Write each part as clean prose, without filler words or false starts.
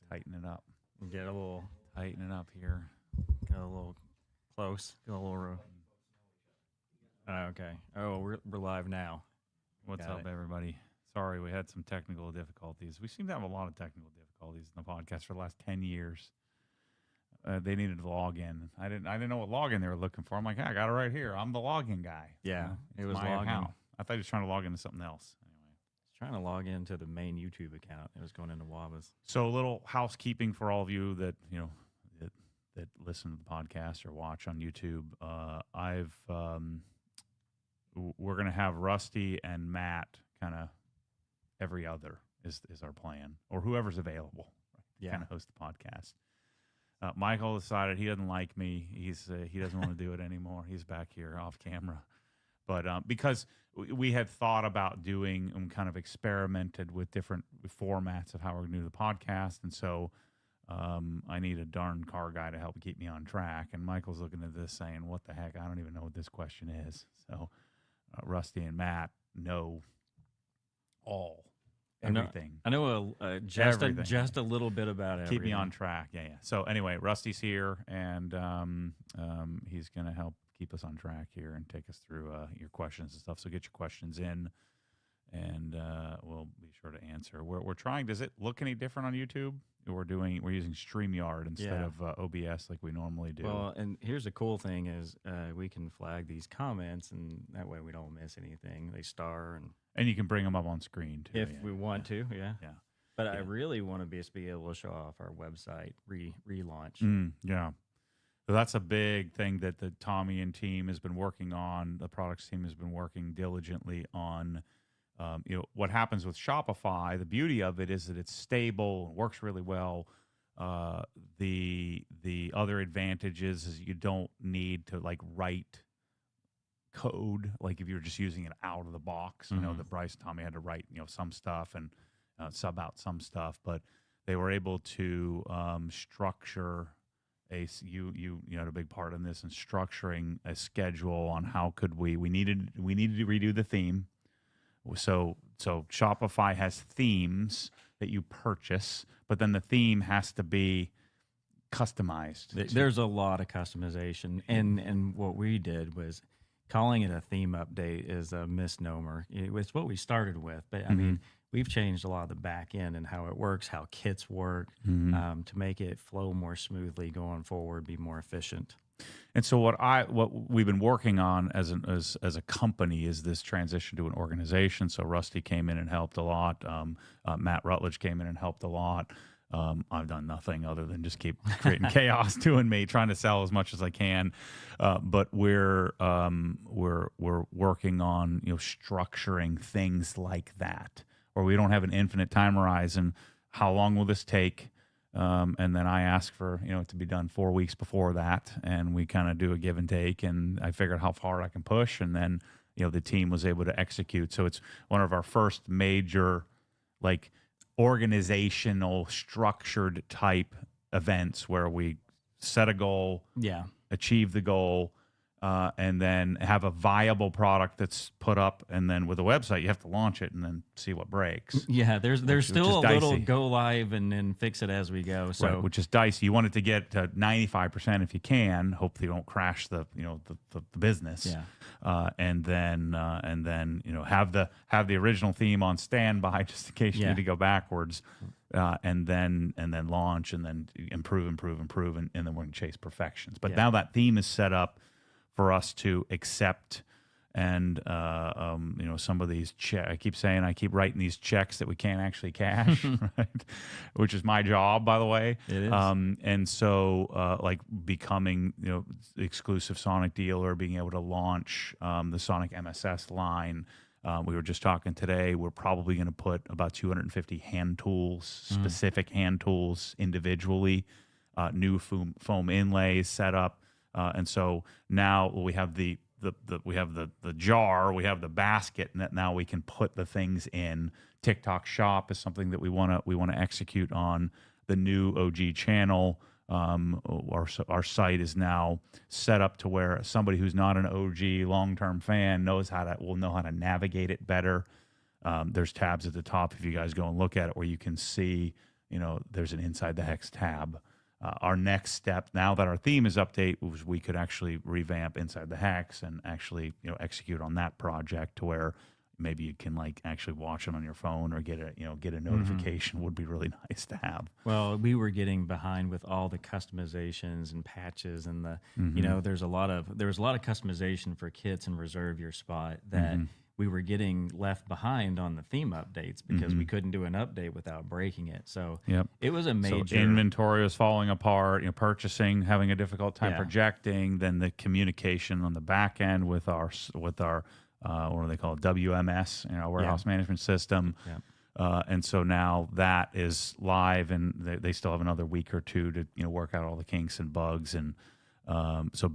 Tighten it up. Get a little. Tighten it up here. Get a little close. Get a little. Okay. Oh, we're live now. What's up, everybody? Sorry, we had some technical difficulties. We seem to have a lot of technical difficulties in the podcast for the last 10 years. They needed to log in. I didn't know what login they were looking for. I'm like, hey, I got it right here. I'm the login guy. Yeah, it was my account. I thought he was trying to log into something else. Anyway, he's trying to log into the main YouTube account. It was going into Waba's. So a little housekeeping for all of you that that listen to the podcast or watch on YouTube. We're gonna have Rusty and Matt kind of every other is our plan, or whoever's available. Yeah, kind of host the podcast. Michael decided he doesn't like me. He doesn't want to do it anymore. He's back here off camera. But because we had thought about doing and kind of experimented with different formats of how we're going to do the podcast. And so I need a darn car guy to help keep me on track. And Michael's looking at this saying, what the heck? I don't even know what this question is. So Rusty and Matt know everything. I know just a little bit about it. Keep me on track. Yeah. So anyway, Rusty's here, and he's going to help keep us on track here and take us through your questions and stuff. So get your questions in, and we'll be sure to answer. We're trying. Does it look any different on YouTube? We're using StreamYard instead of OBS like we normally do. Well, and here's the cool thing is we can flag these comments, and that way we don't miss anything. They star and you can bring them up on screen too if we want to. Yeah. But yeah. I really want to be able to show off our website relaunch. Yeah. So that's a big thing that the Tommy and team has been working on. The products team has been working diligently on. What happens with Shopify, the beauty of it is that it's stable and works really well. The other advantage is you don't need to write code like if you're just using it out of the box. You know, that Bryce and Tommy had to write some stuff and sub out some stuff, but they were able to structure you had a big part in this and structuring a schedule on how could we needed to redo the theme. So Shopify has themes that you purchase, but then the theme has to be customized. There's a lot of customization, and what we did was calling it a theme update is a misnomer. It's what we started with, but I mean, we've changed a lot of the back end and how it works, how kits work, to make it flow more smoothly going forward, be more efficient. And so what we've been working on as a company is this transition to an organization. So Rusty came in and helped a lot. Matt Rutledge came in and helped a lot. I've done nothing other than just keep creating chaos, doing me, trying to sell as much as I can. But we're working on structuring things like that, where we don't have an infinite time horizon. How long will this take? And then I ask for it to be done 4 weeks before that, and we kind of do a give and take. And I figured how far I can push, and then the team was able to execute. So it's one of our first major organizational structured type events where we set a goal, achieve the goal, and then have a viable product that's put up. And then with a website, you have to launch it and then see what breaks. Yeah, there's still a little go live and then fix it as we go. So right, which is dicey. You want it to get to 95% if you can. Hopefully, you don't crash the business. Yeah. And then have the original theme on standby just in case you need to go backwards. And then launch and then improve, and then we're going to chase perfections. But now that theme is set up for us to accept, and some of these I keep writing these checks that we can't actually cash, right? Which is my job, by the way. It is. And so becoming exclusive Sonic dealer, being able to launch the Sonic MSS line. We were just talking today. We're probably going to put about 250 hand tools, specific hand tools, individually, new foam inlays set up. And so now we have the jar, we have the basket, and that now we can put the things in. TikTok Shop is something that we want to execute on. The new OG channel, our site is now set up to where somebody who's not an OG long-term fan will know how to navigate it better. There's tabs at the top if you guys go and look at it where you can see there's an Inside the Hex tab. Our next step, now that our theme is update, was we could actually revamp Inside the Hex and actually execute on that project to where maybe you can actually watch it on your phone or get a notification. Would be really nice to have. Well, we were getting behind with all the customizations and patches and there was a lot of customization for kits and reserve your spot that we were getting left behind on the theme updates because we couldn't do an update without breaking it. So it was a major... So inventory was falling apart, purchasing, having a difficult time projecting, then the communication on the back end with our what do they call it, WMS, warehouse management system. And so now that is live, and they still have another week or two to work out all the kinks and bugs, and so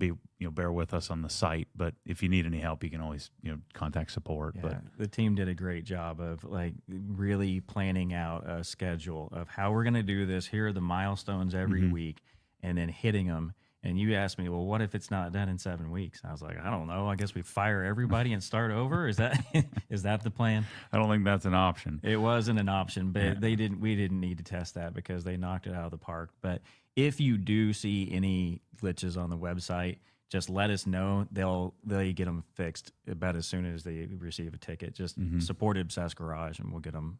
bear with us on the site. But if you need any help, you can always contact support. Yeah, but the team did a great job of really planning out a schedule of how we're going to do this. Here are the milestones every week, and then hitting them. And you asked me, well, what if it's not done in 7 weeks? I was like, I don't know. I guess we fire everybody and start over. Is that the plan? I don't think that's an option. It wasn't an option, but we didn't need to test that because they knocked it out of the park. But if you do see any glitches on the website, just let us know. They'll get them fixed about as soon as they receive a ticket. Just support Obsessed Garage, and we'll get them.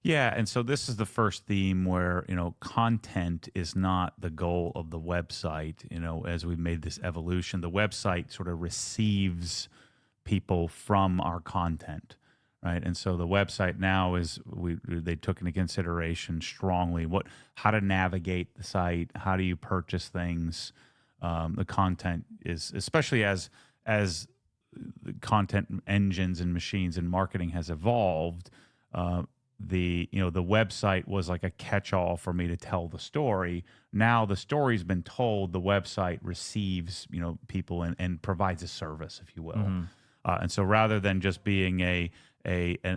Yeah, and so this is the first theme where, content is not the goal of the website. As we've made this evolution, the website sort of receives people from our content, right? And so the website now is, they took into consideration strongly how to navigate the site, how do you purchase things. The content is, especially as the content engines and machines and marketing has evolved, the website was like a catch-all for me to tell the story. Now the story's been told, the website receives people and provides a service, if you will. And so rather than just being an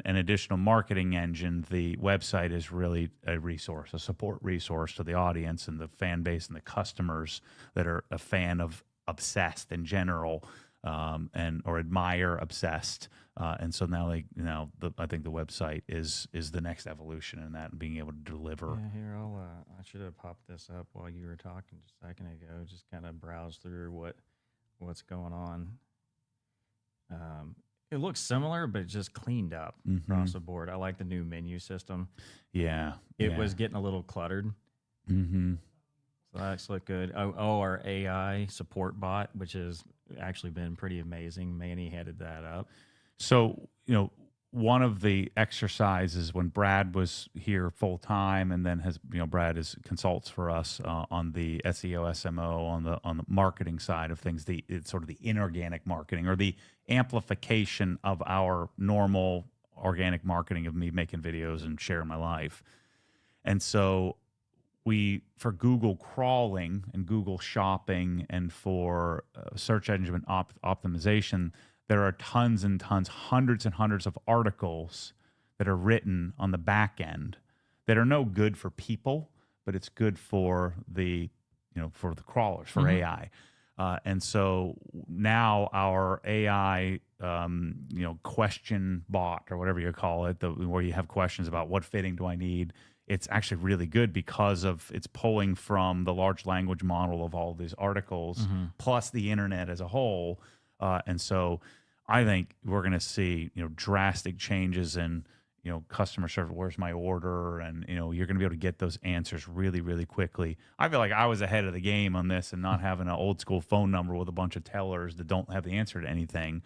additional marketing engine, the website is really a resource, a support resource to the audience and the fan base and the customers that are a fan of Obsessed in general, or admire Obsessed. And so now, I think the website is the next evolution in that, and being able to deliver. Yeah, here I should have popped this up while you were talking just a second ago. Just kind of browse through what's going on. It looks similar, but just cleaned up across the board. I like the new menu system. Yeah, it was getting a little cluttered. So that's looked good. Our AI support bot, which has actually been pretty amazing. Manny headed that up. So, one of the exercises when Brad was here full time, and then Brad consults for us on the SEO, SMO, on the marketing side of things, it's sort of the inorganic marketing or the amplification of our normal organic marketing of me making videos and sharing my life. And so for Google crawling and Google shopping and for search engine optimization, there are tons and tons, hundreds and hundreds of articles that are written on the back end that are no good for people, but it's good for the crawlers, for AI. And so now our AI, question bot or whatever you call it, where you have questions about what fitting do I need, it's actually really good because it's pulling from the large language model of all these articles, plus the internet as a whole. And so I think we're going to see, drastic changes in, customer service. Where's my order? And, you're going to be able to get those answers really, really quickly. I feel like I was ahead of the game on this and not having an old school phone number with a bunch of tellers that don't have the answer to anything.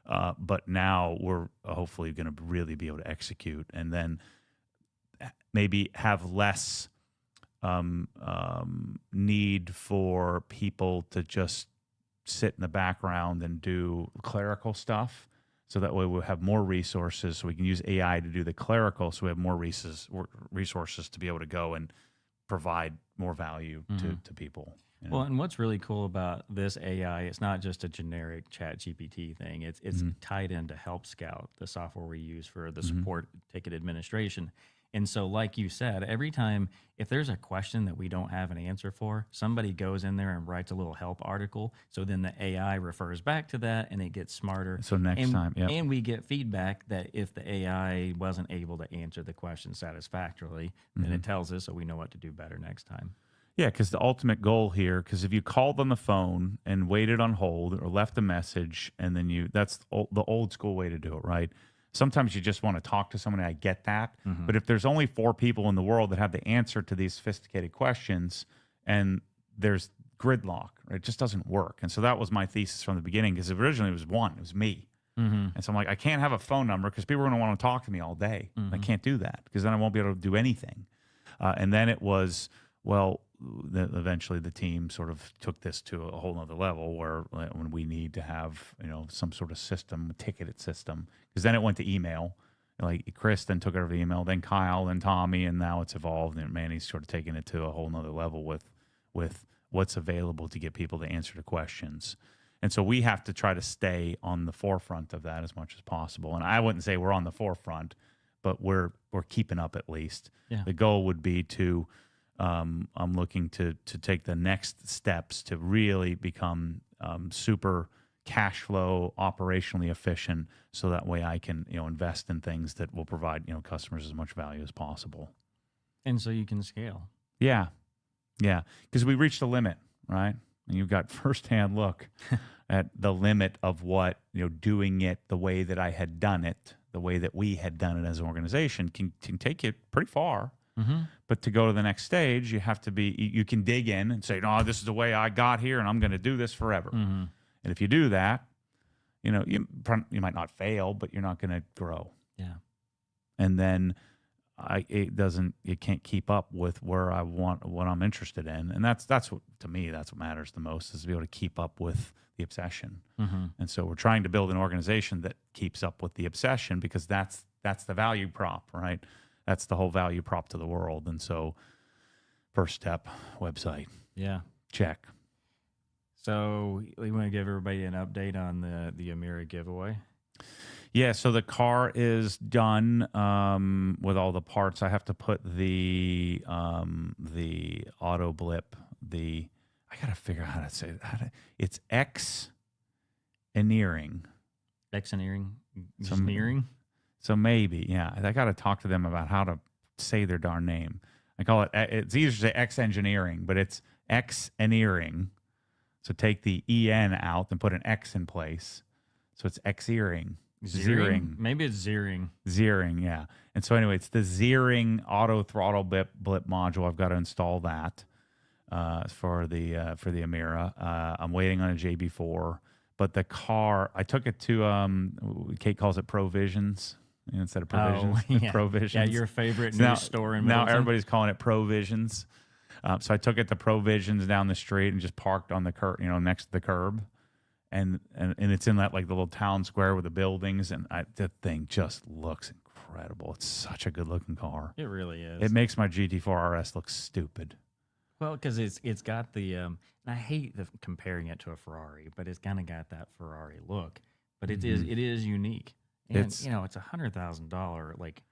But now we're hopefully going to really be able to execute, and then maybe have less need for people to just sit in the background and do clerical stuff. So that way we'll have more resources, so we can use AI to do the clerical, so we have more resources to be able to go and provide more value to people. Well, and what's really cool about this AI, it's not just a generic chat GPT thing. It's tied into Help Scout, the software we use for the support ticket administration. And so, like you said, every time if there's a question that we don't have an answer for, somebody goes in there and writes a little help article. So then the AI refers back to that and it gets smarter. So next time, yep. And we get feedback that if the AI wasn't able to answer the question satisfactorily, then it tells us so we know what to do better next time. Yeah, because the ultimate goal here, because if you called on the phone and waited on hold or left a message, and then that's the old school way to do it, right? Sometimes you just want to talk to somebody. I get that. But if there's only 4 people in the world that have the answer to these sophisticated questions and there's gridlock, right, it just doesn't work. And so that was my thesis from the beginning, because originally it was one, it was me. And so I'm like, I can't have a phone number because people are going to want to talk to me all day. I can't do that because then I won't be able to do anything. And then it was, well, eventually the team sort of took this to a whole nother level where when we need to have, some sort of system, a ticketed system, because then it went to email. Like Chris then took over the email, then Kyle, then Tommy, and now it's evolved. And Manny's sort of taking it to a whole nother level with what's available to get people to answer the questions. And so we have to try to stay on the forefront of that as much as possible. And I wouldn't say we're on the forefront, but we're keeping up at least. Yeah. The goal would be to I'm looking to take the next steps to really become super cash flow, operationally efficient, so that way I can invest in things that will provide customers as much value as possible. And so you can scale. Yeah, because we reached a limit, right? And you've got firsthand look at the limit of what doing it the way that I had done it, the way that we had done it as an organization can take you pretty far. But to go to the next stage, you have to you can dig in and say, no, this is the way I got here and I'm going to do this forever. And if you do that, you might not fail, but you're not going to grow. Yeah. And then it can't keep up with where I want, what I'm interested in. And that's what, to me, that's what matters the most, is to be able to keep up with the obsession. And so we're trying to build an organization that keeps up with the obsession, because that's the value prop, right? That's the whole value prop to the world. And so first step, website. Yeah. Check. So we want to give everybody an update on the Emira giveaway. Yeah, so the car is done with all the parts. I have to put the auto blip, I got to figure out how to say that. It's X-eneering. X-eneering? Eneering? So maybe, yeah. I got to talk to them about how to say their darn name. I call it's easier to say X-engineering, but it's X-eneering. So take the EN out and put an X in place. So it's X-earing. Zeering? Maybe it's Zeering. Zeering, yeah. And so anyway, it's the Zeering auto throttle blip module. I've got to install that for the Emira. I'm waiting on a JB4. But the car, I took it to, Kate calls it Provisions instead of Provisions. Oh, yeah. Provisions. Yeah, your favorite news store in Middleton. Now everybody's calling it Provisions. So I took it to Provisions down the street and just parked on the curb, next to the curb. And it's in that, like, the little town square with the buildings. And that thing just looks incredible. It's such a good looking car. It really is. It makes my GT4 RS look stupid. Well, because it's got the, and I hate comparing it to a Ferrari, but it's kind of got that Ferrari look. But it is unique. And, it's $100,000, like,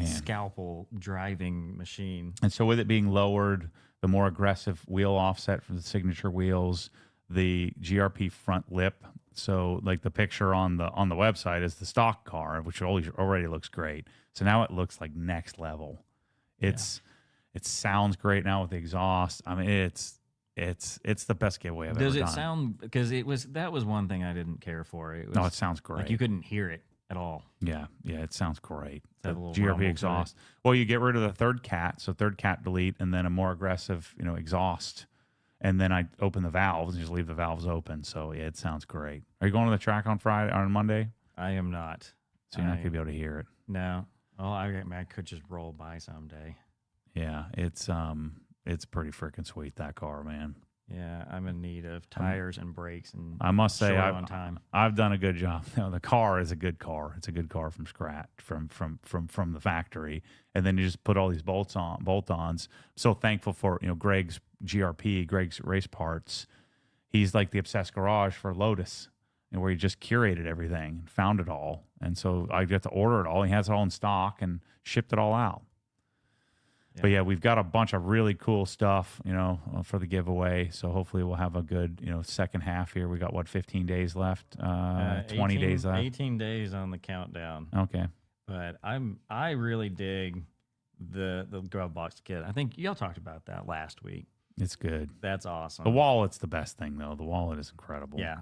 scalpel driving machine. And so with it being lowered, the more aggressive wheel offset for the signature wheels, the GRP front lip. So like the picture on the website is the stock car, which already looks great. So now it looks like next level. It sounds great now with the exhaust. I mean, it's the best giveaway I've ever done. Does it sound, because that was one thing I didn't care for. It sounds great. Like you couldn't hear it at all. Yeah, it sounds great. The GRP exhaust. Well, you get rid of the third cat, so third cat delete, and then a more aggressive, exhaust. And then I open the valves and just leave the valves open. So yeah, it sounds great. Are you going to the track on Monday? I am not. So you're not gonna be able to hear it. No. Well, I could just roll by someday. Yeah, it's pretty freaking sweet, that car, man. Yeah, I'm in need of tires and brakes, and I must say on time. I've done a good job. The car is a good car. It's a good car from scratch, from the factory, and then you just put all these bolt-ons. So thankful for Greg's GRP, Greg's Race Parts. He's like the Obsessed Garage for Lotus, where he just curated everything and found it all, and so I get to order it all. He has it all in stock and shipped it all out. But yeah, we've got a bunch of really cool stuff, for the giveaway. So hopefully we'll have a good, second half here. We got 15 days left, 20 days left. 18 days on the countdown. Okay. But I really dig the glove box kit. I think y'all talked about that last week. It's good. That's awesome. The wallet's the best thing though. The wallet is incredible. Yeah.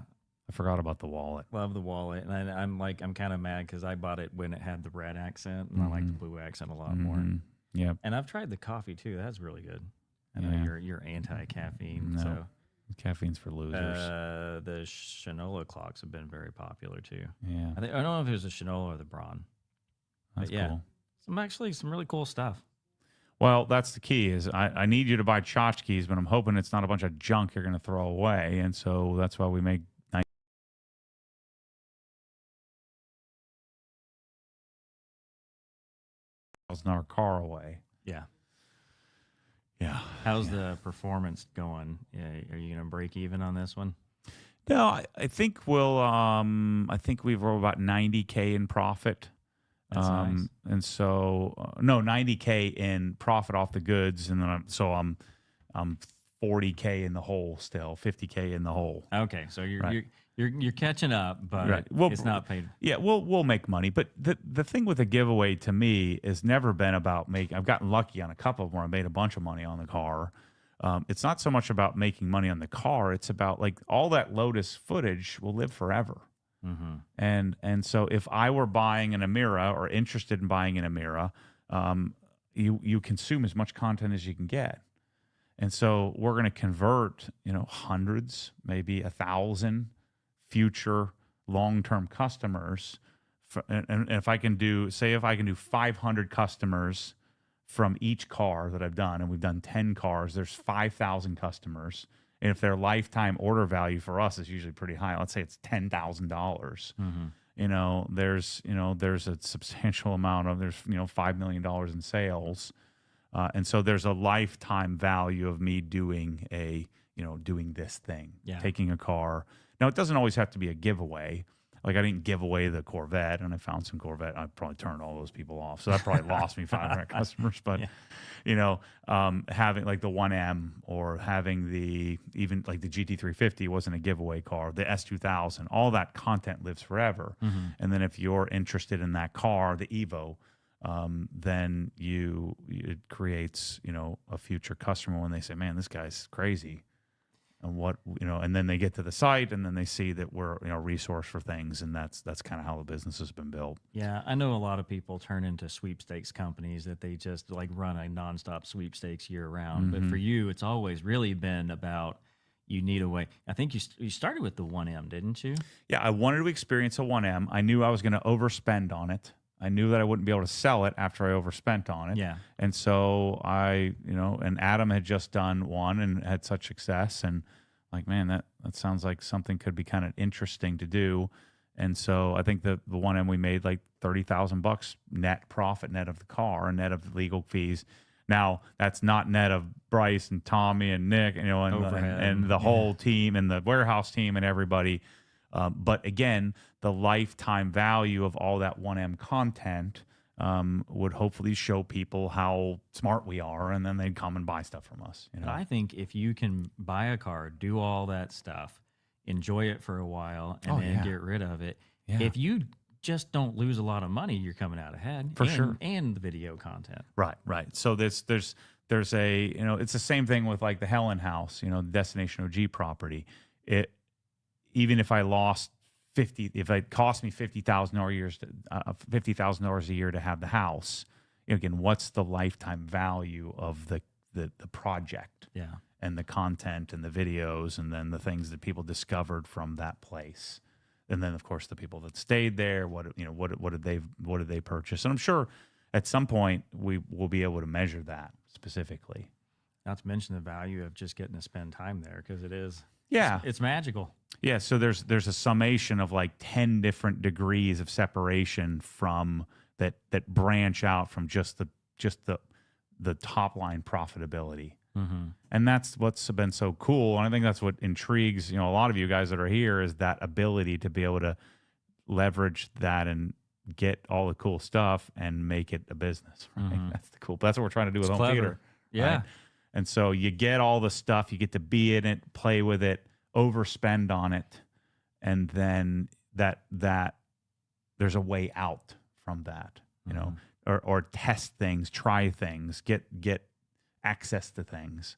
I forgot about the wallet. Love the wallet. And I'm kind of mad because I bought it when it had the red accent, and I like the blue accent a lot more. Yeah. And I've tried the coffee too. That's really good. I know you're anti-caffeine. No. So Caffeine's for losers. the Shinola clocks have been very popular too. Yeah. I don't know if it was the Shinola or the Braun. That's cool. Some really cool stuff. Well, that's the key is I need you to buy tchotchkes, but I'm hoping it's not a bunch of junk you're going to throw away. And so that's why we make $9,000 car away. Yeah. Yeah. How's the performance going? Are you going to break even on this one? No, I think I think we've rolled about 90K in profit. That's nice. And so, no, 90K in profit off the goods. And then I'm 40K in the hole still, 50K in the hole. Okay. So you're catching up, but Right. Well, it's not paid. Yeah, we'll make money. But the thing with a giveaway to me has never been about making. I've gotten lucky on a couple of them where I made a bunch of money on the car. It's not so much about making money on the car. It's about like all that Lotus footage will live forever. And so if I were buying an Emira or interested in buying an Emira, you consume as much content as you can get. And so we're going to convert, hundreds, maybe 1,000 future long-term customers. And if I can do 500 customers from each car that I've done, and we've done 10 cars, there's 5,000 customers. And if their lifetime order value for us is usually pretty high, let's say it's $10,000, there's a substantial amount of, $5 million in sales. And so there's a lifetime value of me doing doing this thing, taking a car. Now, it doesn't always have to be a giveaway. Like I didn't give away the Corvette, and I found some Corvette. I probably turned all those people off, so that probably lost me 500 customers. But having like the 1M or having even like the GT350 wasn't a giveaway car. The S2000, all that content lives forever. And then if you're interested in that car, the Evo, then it creates a future customer when they say, "Man, this guy's crazy." And and then they get to the site and then they see that we're a resource for things, and that's kind of how the business has been built. Yeah, I know a lot of people turn into sweepstakes companies that they just like run a nonstop sweepstakes year round. But for you, it's always really been about you need a way. I think you started with the 1M, didn't you? Yeah, I wanted to experience a 1M. I knew I was going to overspend on it. I knew that I wouldn't be able to sell it after I overspent on it. Yeah. And so and Adam had just done one and had such success. And like, man, that sounds like something could be kind of interesting to do. And so I think the 1M we made like $30,000 net profit, net of the car, net of legal fees. Now that's not net of Bryce and Tommy and Nick, and the whole team and the warehouse team and everybody. But again, the lifetime value of all that 1M content would hopefully show people how smart we are, and then they'd come and buy stuff from us. I think if you can buy a car, do all that stuff, enjoy it for a while, and then get rid of it. Yeah. If you just don't lose a lot of money, you're coming out ahead. For sure. And the video content. Right. So there's a, it's the same thing with like the Helen House, the Destination OG property. Even if I lost if it cost me $50,000 a year to have the house, again, what's the lifetime value of the project? Yeah. And the content and the videos and then the things that people discovered from that place. And then of course the people that stayed there, what did they purchase? And I'm sure at some point we will be able to measure that specifically. Not to mention the value of just getting to spend time there, because it is. Yeah. It's magical. Yeah. So there's a summation of like 10 different degrees of separation from that branch out from just the top line profitability. And that's what's been so cool. And I think that's what intrigues, a lot of you guys that are here, is that ability to be able to leverage that and get all the cool stuff and make it a business. Right? That's the cool. That's what we're trying to do with home clever. theater. Yeah. Right? And so you get all the stuff, you get to be in it, play with it, overspend on it, and then that there's a way out from that, you know, or test things, try things, get access to things.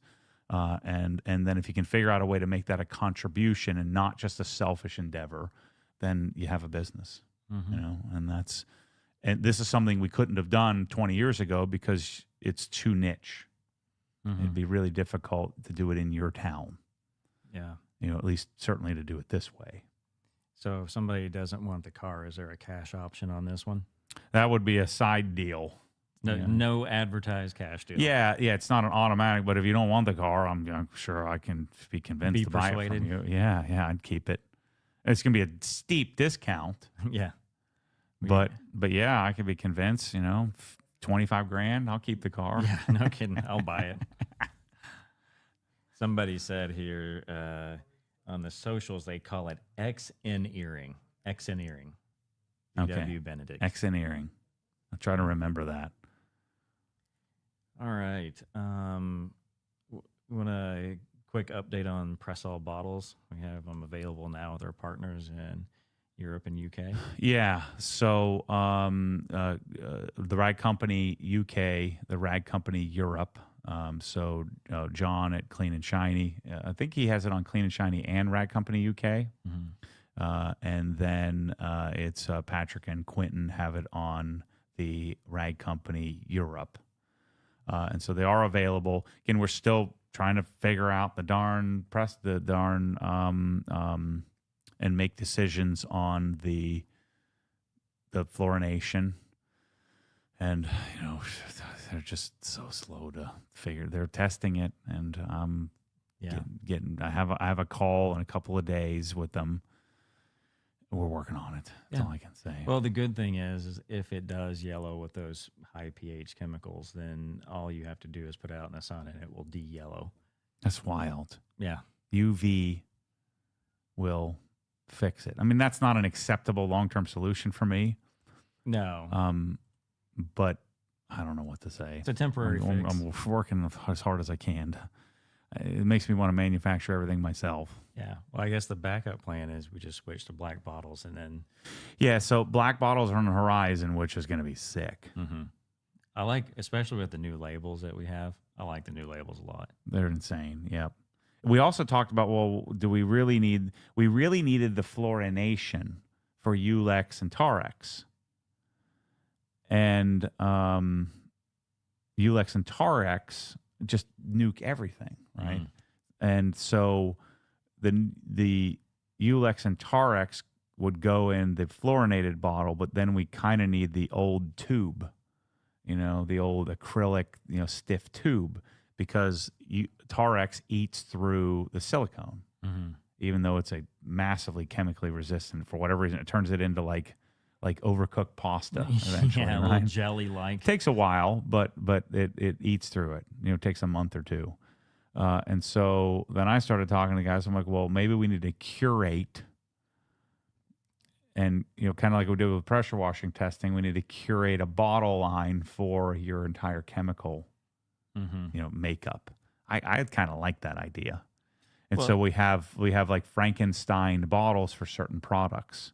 And then if you can figure out a way to make that a contribution and not just a selfish endeavor, then you have a business, you know, and this is something we couldn't have done 20 years ago because it's too niche. It'd be really difficult to do it in your town. Yeah. You know, at least certainly to do it this way. So if somebody doesn't want the car, is there a cash option on this one? That would be a side deal. No advertised cash deal. Yeah, it's not an automatic, but if you don't want the car, I'm sure I can be convinced to buy it from you. Yeah, I'd keep it. It's going to be a steep discount. Yeah. But yeah, I could be convinced, you know, $25,000, I'll keep the car. Yeah, no kidding. I'll buy it. Somebody said here on the socials, they call it X-in-earing. X-in-earing. Okay. Benedict. X-in-earing. I'll try to remember that. All right. Want a quick update on press-all bottles? We have them available now with our partners in Europe and UK. Yeah. So the Rag Company UK, the Rag Company Europe. So John at Clean and Shiny, I think he has it on Clean and Shiny and Rag Company UK. And then it's Patrick and Quentin have it on the Rag Company Europe. And so they are available. Again, we're still trying to figure out the darn and make decisions on the fluorination. And, you know, they're just so slow to figure. They're testing it, and I have a call in a couple of days with them. We're working on it. That's all I can say. Well, the good thing is if it does yellow with those high pH chemicals, then all you have to do is put it out in the sun and it will de-yellow. That's wild. Yeah. UV will fix it. I mean, that's not an acceptable long-term solution for me. No. But I don't know what to say. It's a temporary fix. I'm working as hard as I can. It makes me want to manufacture everything myself. Yeah. Well, I guess the backup plan is we just switch to black bottles and then. Yeah. So black bottles are on the horizon, which is going to be sick. I like, especially with the new labels that we have, I like the new labels a lot. They're insane. Yep. We also talked about, well, we really needed the fluorination for Ulex and Tarex. And Ulex and Tarex just nuke everything, right? And so the Ulex and Tarex would go in the fluorinated bottle, but then we kind of need the old tube, you know, the old acrylic, you know, stiff tube, because Tarex eats through the silicone, even though it's a massily chemically resistant. For whatever reason, it turns it into like overcooked pasta eventually. Yeah, a little jelly-like. It takes a while, but it eats through it. You know, it takes a month or two. And so then I started talking to guys. I'm like, well, maybe we need to curate, and, you know, kind of like we did with pressure washing testing, we need to curate a bottle line for your entire chemical, you know, makeup. I kind of like that idea. And so we have like Frankenstein bottles for certain products.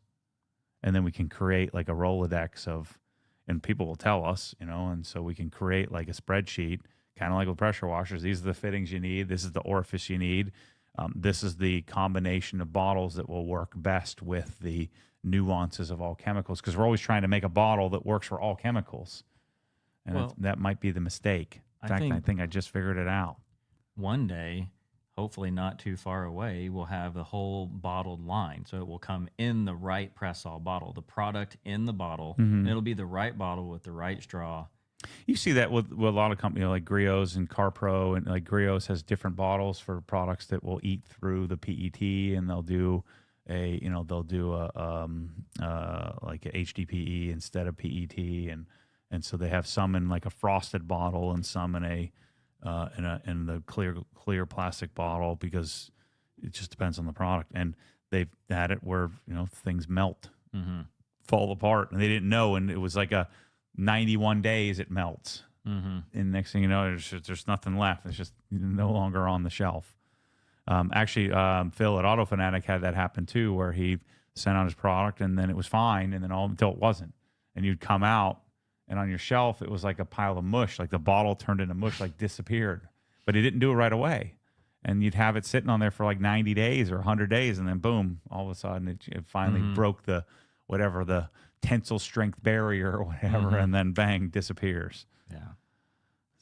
And then we can create like a Rolodex of, and people will tell us, you know, and so we can create like a spreadsheet, kind of like with pressure washers. These are the fittings you need. This is the orifice you need. This is the combination of bottles that will work best with the nuances of all chemicals, because we're always trying to make a bottle that works for all chemicals. And that might be the mistake. In fact, I think I just figured it out. One day, hopefully not too far away, we'll have the whole bottled line. So it will come in the right press-all bottle, the product in the bottle. And it'll be the right bottle with the right straw. You see that with a lot of companies like Griot's and CarPro, and like Griot's has different bottles for products that will eat through the PET, and they'll do like a HDPE instead of PET, and so they have some in like a frosted bottle and some in the clear plastic bottle, because it just depends on the product. And they've had it where, you know, things melt fall apart, and they didn't know, and it was like a 91 days it melts, and next thing you know, there's nothing left. It's just no longer on the shelf. Actually, Phil at Auto Fanatic had that happen too, where he sent out his product and then it was fine, and then all until it wasn't, and you'd come out and on your shelf it was like a pile of mush, like the bottle turned into mush, like disappeared, but he didn't do it right away, and you'd have it sitting on there for like 90 days or 100 days, and then boom, all of a sudden it finally broke the whatever the tensile strength barrier or whatever, and then bang, disappears. Yeah.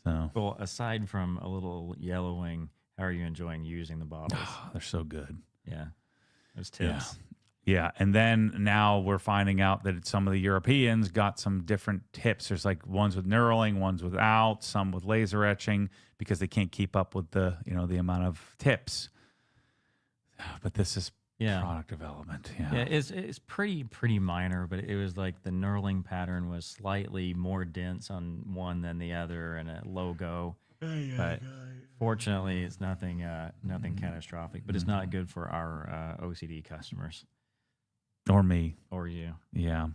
So Well, aside from a little yellowing, how are you enjoying using the bottles? they're so good. Yeah. Those tips. Yeah, and then now we're finding out that some of the Europeans got some different tips. There's like ones with knurling, ones without, some with laser etching, because they can't keep up with the the amount of tips. But this is product development. Yeah, it's pretty minor, but it was like the knurling pattern was slightly more dense on one than the other, and a logo. But fortunately, it's nothing catastrophic. But it's not good for our OCD customers. Or me. Or you. Yeah.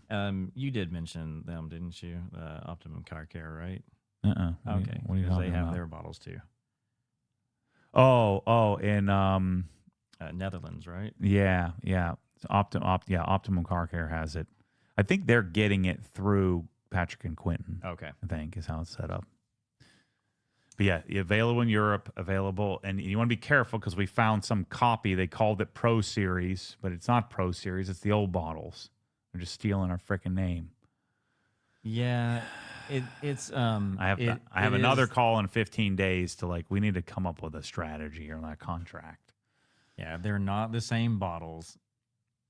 You did mention them, didn't you? Optimum Car Care, right? Okay. What are you talking they have about? Their bottles too. In Netherlands, right? Yeah. Optimum Car Care has it. I think they're getting it through Patrick and Quentin. Okay. I think is how it's set up. But yeah, available in Europe, and you want to be careful because we found some copy. They called it Pro Series, but it's not Pro Series. It's the old bottles. They're just stealing our freaking name. Yeah, it's. I have another call in 15 days to we need to come up with a strategy or that contract. Yeah, they're not the same bottles.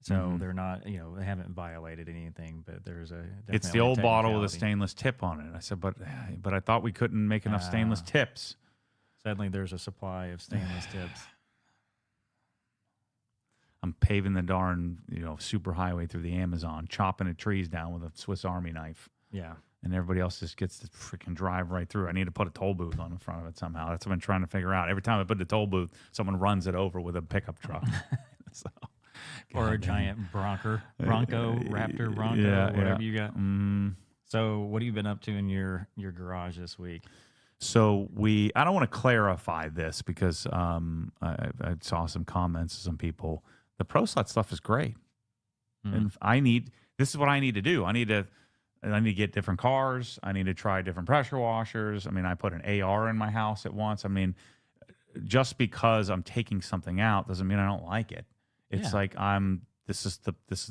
So they're not, they haven't violated anything, but there's it's the old bottle with a stainless tip on it. I said, but I thought we couldn't make enough stainless tips. Sadly, there's a supply of stainless tips. I'm paving the darn, super highway through the Amazon, chopping the trees down with a Swiss Army knife. Yeah. And everybody else just gets to freaking drive right through. I need to put a toll booth on the front of it somehow. That's what I'm trying to figure out. Every time I put the toll booth, someone runs it over with a pickup truck. So. Or a giant Bronco, Raptor, whatever you got. So what have you been up to in your garage this week? So I don't want to clarify this because I saw some comments of some people. The ProSlot stuff is great. And this is what I need to do. I need to get different cars. I need to try different pressure washers. I mean, I put an AR in my house at once. I mean, just because I'm taking something out doesn't mean I don't like it. It's this is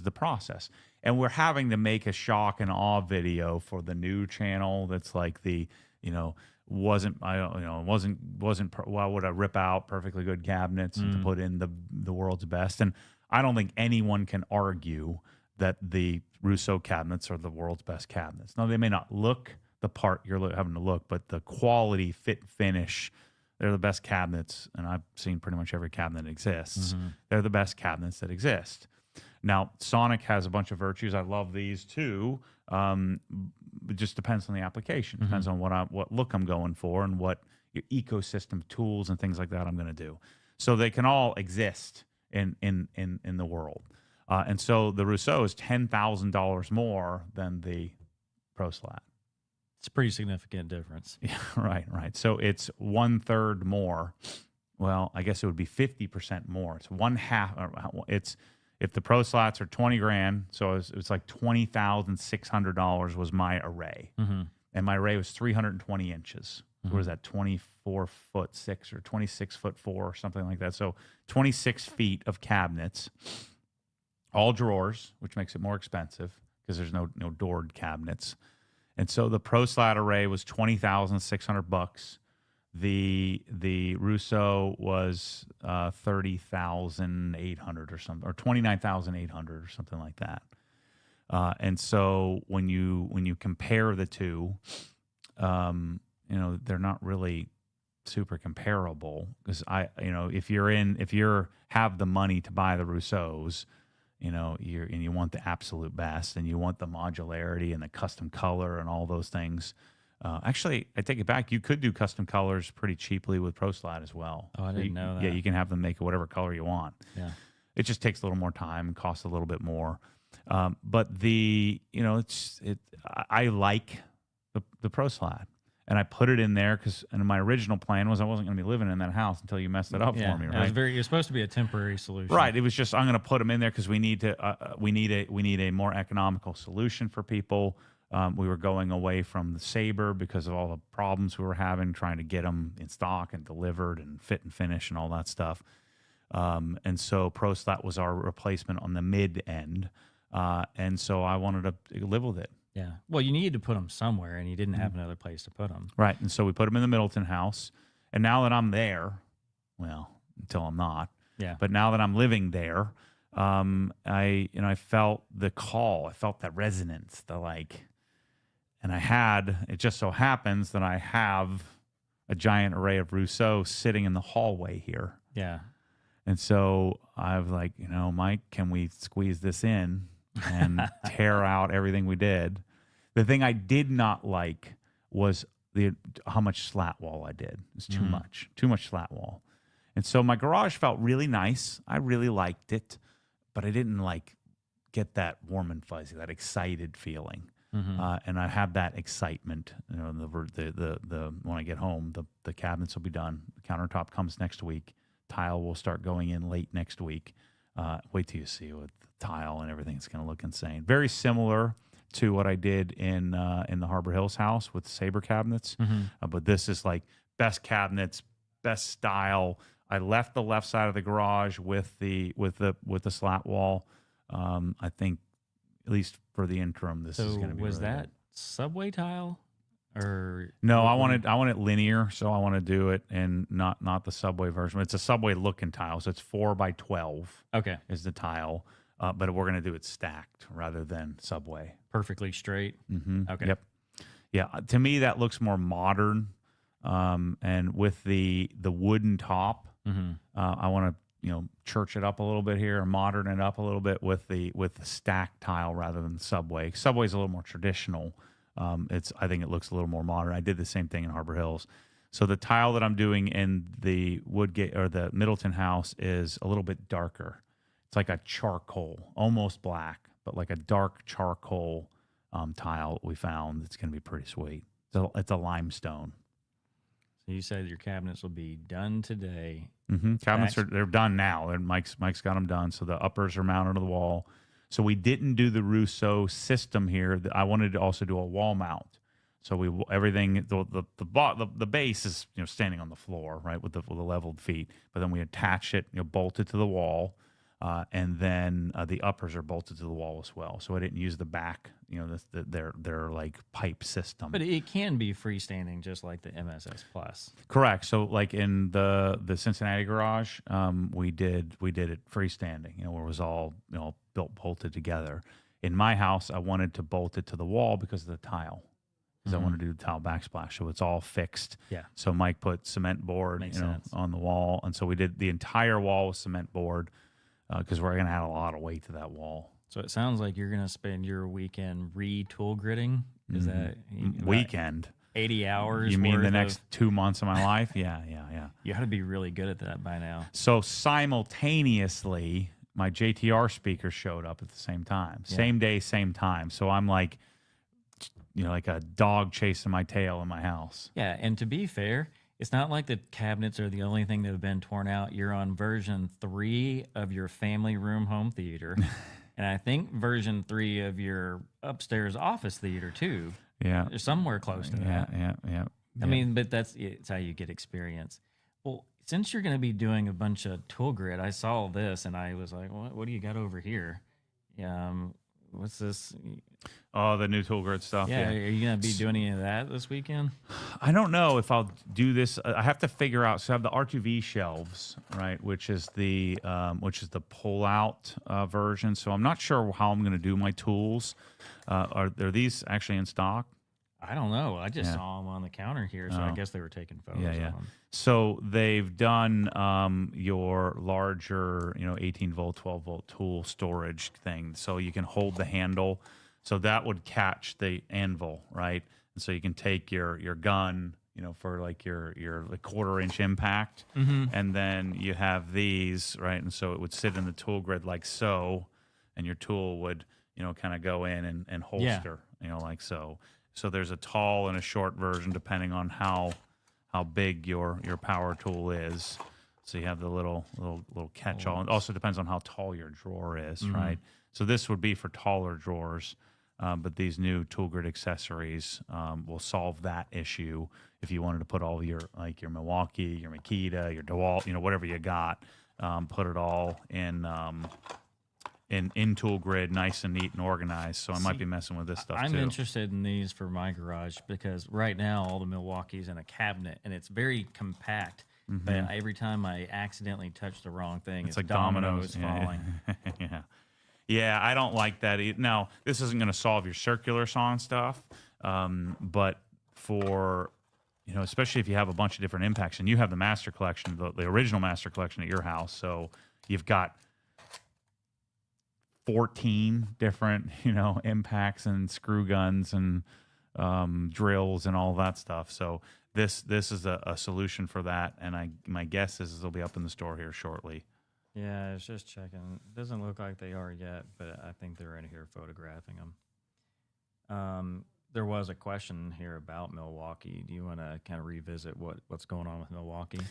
the process, and we're having to make a shock and awe video for the new channel. That's like why would I rip out perfectly good cabinets and to put in the world's best? And I don't think anyone can argue that the Rousseau cabinets are the world's best cabinets. Now they may not look the part you're having to look, but the quality, fit, finish. They're the best cabinets, and I've seen pretty much every cabinet that exists. They're the best cabinets that exist. Now, Sonic has a bunch of virtues. I love these too. It just depends on the application. Depends on what look I'm going for and what ecosystem tools and things like that I'm going to do. So they can all exist in the world. And so the Rousseau is $10,000 more than the ProSlat. It's a pretty significant difference. Yeah, right. So it's 1/3 more. Well, I guess it would be 50% more. It's one half. It's if the Pro Slats are $20,000, so it's like $20,600 was my array, and my array was 320 inches. What was that? 24'6" or 26'4" or something like that. So 26 feet of cabinets, all drawers, which makes it more expensive because there's no doored cabinets. And so the ProSlat array was $20,600. The Rousseau was $30,800 or something, or $29,800 or something like that. And so when you compare the two, they're not really super comparable because if you have the money to buy the Rousseaus, you want the absolute best, and you want the modularity and the custom color and all those things. Actually, I take it back. You could do custom colors pretty cheaply with ProSlat as well. Oh, I didn't know that. Yeah, you can have them make whatever color you want. Yeah, it just takes a little more time and costs a little bit more. But I like the Pro Slab. And I put it in there because my original plan was I wasn't going to be living in that house until you messed it up for me, right? It was supposed to be a temporary solution. Right. It was just I'm going to put them in there because we need a more economical solution for people. We were going away from the Sabre because of all the problems we were having trying to get them in stock and delivered and fit and finish and all that stuff. And so Pro Slab was our replacement on the mid end. And so I wanted to live with it. Yeah. Well, you needed to put them somewhere, and you didn't have another place to put them. Right. And so we put them in the Middleton house. And now that I'm there, well, until I'm not. Yeah. But now that I'm living there, I felt the call. I felt that resonance. And it just so happens that I have a giant array of Rousseau sitting in the hallway here. Yeah. And so I was like, Mike, can we squeeze this in and tear out everything we did? The thing I did not like was how much slat wall I did. It's too much slat wall. And so my garage felt really nice. I really liked it, but I didn't get that warm and fuzzy, that excited feeling. And I have that excitement. The when I get home, the cabinets will be done. The countertop comes next week. Tile will start going in late next week. Wait till you see what the tile and everything is going to look insane. Very similar to what I did in the Harbor Hills house with Sabre cabinets, but this is best cabinets, best style. I left the left side of the garage with the slat wall. I think at least for the interim, this is going to be. Was really that good. Subway tile? Or no, I want it linear, so I want to do it in not the Subway version. It's a Subway looking tile, so it's 4x12. Okay, is the tile, but we're going to do it stacked rather than Subway. Perfectly straight. Okay. Yep. Yeah. To me, that looks more modern, and with the wooden top, I want to church it up a little bit here, or modern it up a little bit with the stacked tile rather than the Subway. Subway's a little more traditional. I think it looks a little more modern. I did the same thing in Harbor Hills. So the tile that I'm doing in the Woodgate or the Middleton house is a little bit darker. It's like a charcoal, almost black, but like a dark charcoal tile we found. It's going to be pretty sweet. So it's a limestone. So you said your cabinets will be done today. Cabinets they're done now. Mike's got them done. So the uppers are mounted to the wall. So we didn't do the Rousseau system here. I wanted to also do a wall mount. So the base is standing on the floor, right, with the leveled feet. But then we attach it, bolted to the wall, and then the uppers are bolted to the wall as well. So I didn't use the back, their pipe system. But it can be freestanding, just like the MSS Plus. Correct. So like in the Cincinnati garage, we did it freestanding, where it was all built bolted together. In my house, I wanted to bolt it to the wall because of the tile. Because I want to do the tile backsplash, so it's all fixed. Yeah. So Mike put cement board, on the wall, and so we did the entire wall with cement board because we're going to add a lot of weight to that wall. So it sounds like you're going to spend your weekend tool gritting. Is that weekend? 80 hours. You mean the next 2 months of my life? Yeah. You got to be really good at that by now. So simultaneously, my JTR speaker showed up at the same time, same day, same time. So I'm like a dog chasing my tail in my house. Yeah, and to be fair, it's not like the cabinets are the only thing that have been torn out. You're on version 3 of your family room home theater, and I think version 3 of your upstairs office theater too. Yeah, They're somewhere close to that. Yeah. I mean, but it's how you get experience. Well, since you're going to be doing a bunch of tool grit, I saw this and I was like, what do you got over here? What's this? Oh, the new tool grit stuff. Yeah, are you going to be doing any of that this weekend? I don't know if I'll do this. I have to figure out. So I have the R2V shelves, right, which is the pull-out version. So I'm not sure how I'm going to do my tools. Are these actually in stock? I don't know. I just saw them on the counter here, so I guess they were taking photos of them. So they've done your larger, 18-volt, 12-volt tool storage thing. So you can hold the handle. So that would catch the anvil, right? And so you can take your gun, for like your quarter-inch impact. And then you have these, right? And so it would sit in the tool grid like so, and your tool would kind of go in and Yeah. holster, like so. So there's a tall and a short version depending on how big your power tool is. So you have the little catch-all. It also depends on how tall your drawer is, right? So this would be for taller drawers, but these new tool grid accessories will solve that issue. If you wanted to put all your Milwaukee, your Makita, your DeWalt, whatever you got, put it all in tool grid, nice and neat and organized. So I might be messing with this stuff I'm too. interested in these for my garage because right now all the Milwaukee's in a cabinet and it's very compact. But every time I accidentally touch the wrong thing, it's like dominoes dominoes. falling. Yeah, I don't like that. Now, this isn't going to solve your circular sawn stuff, but for, especially if you have a bunch of different impacts, and you have the master collection, the original master collection at your house, so you've got 14 different, impacts and screw guns and drills and all that stuff. So this is a solution for that, and my guess is it'll be up in the store here shortly. Yeah, I was just checking. It doesn't look like they are yet, but I think they're in here photographing them. There was a question here about Milwaukee. Do you want to kind of revisit what's going on with Milwaukee?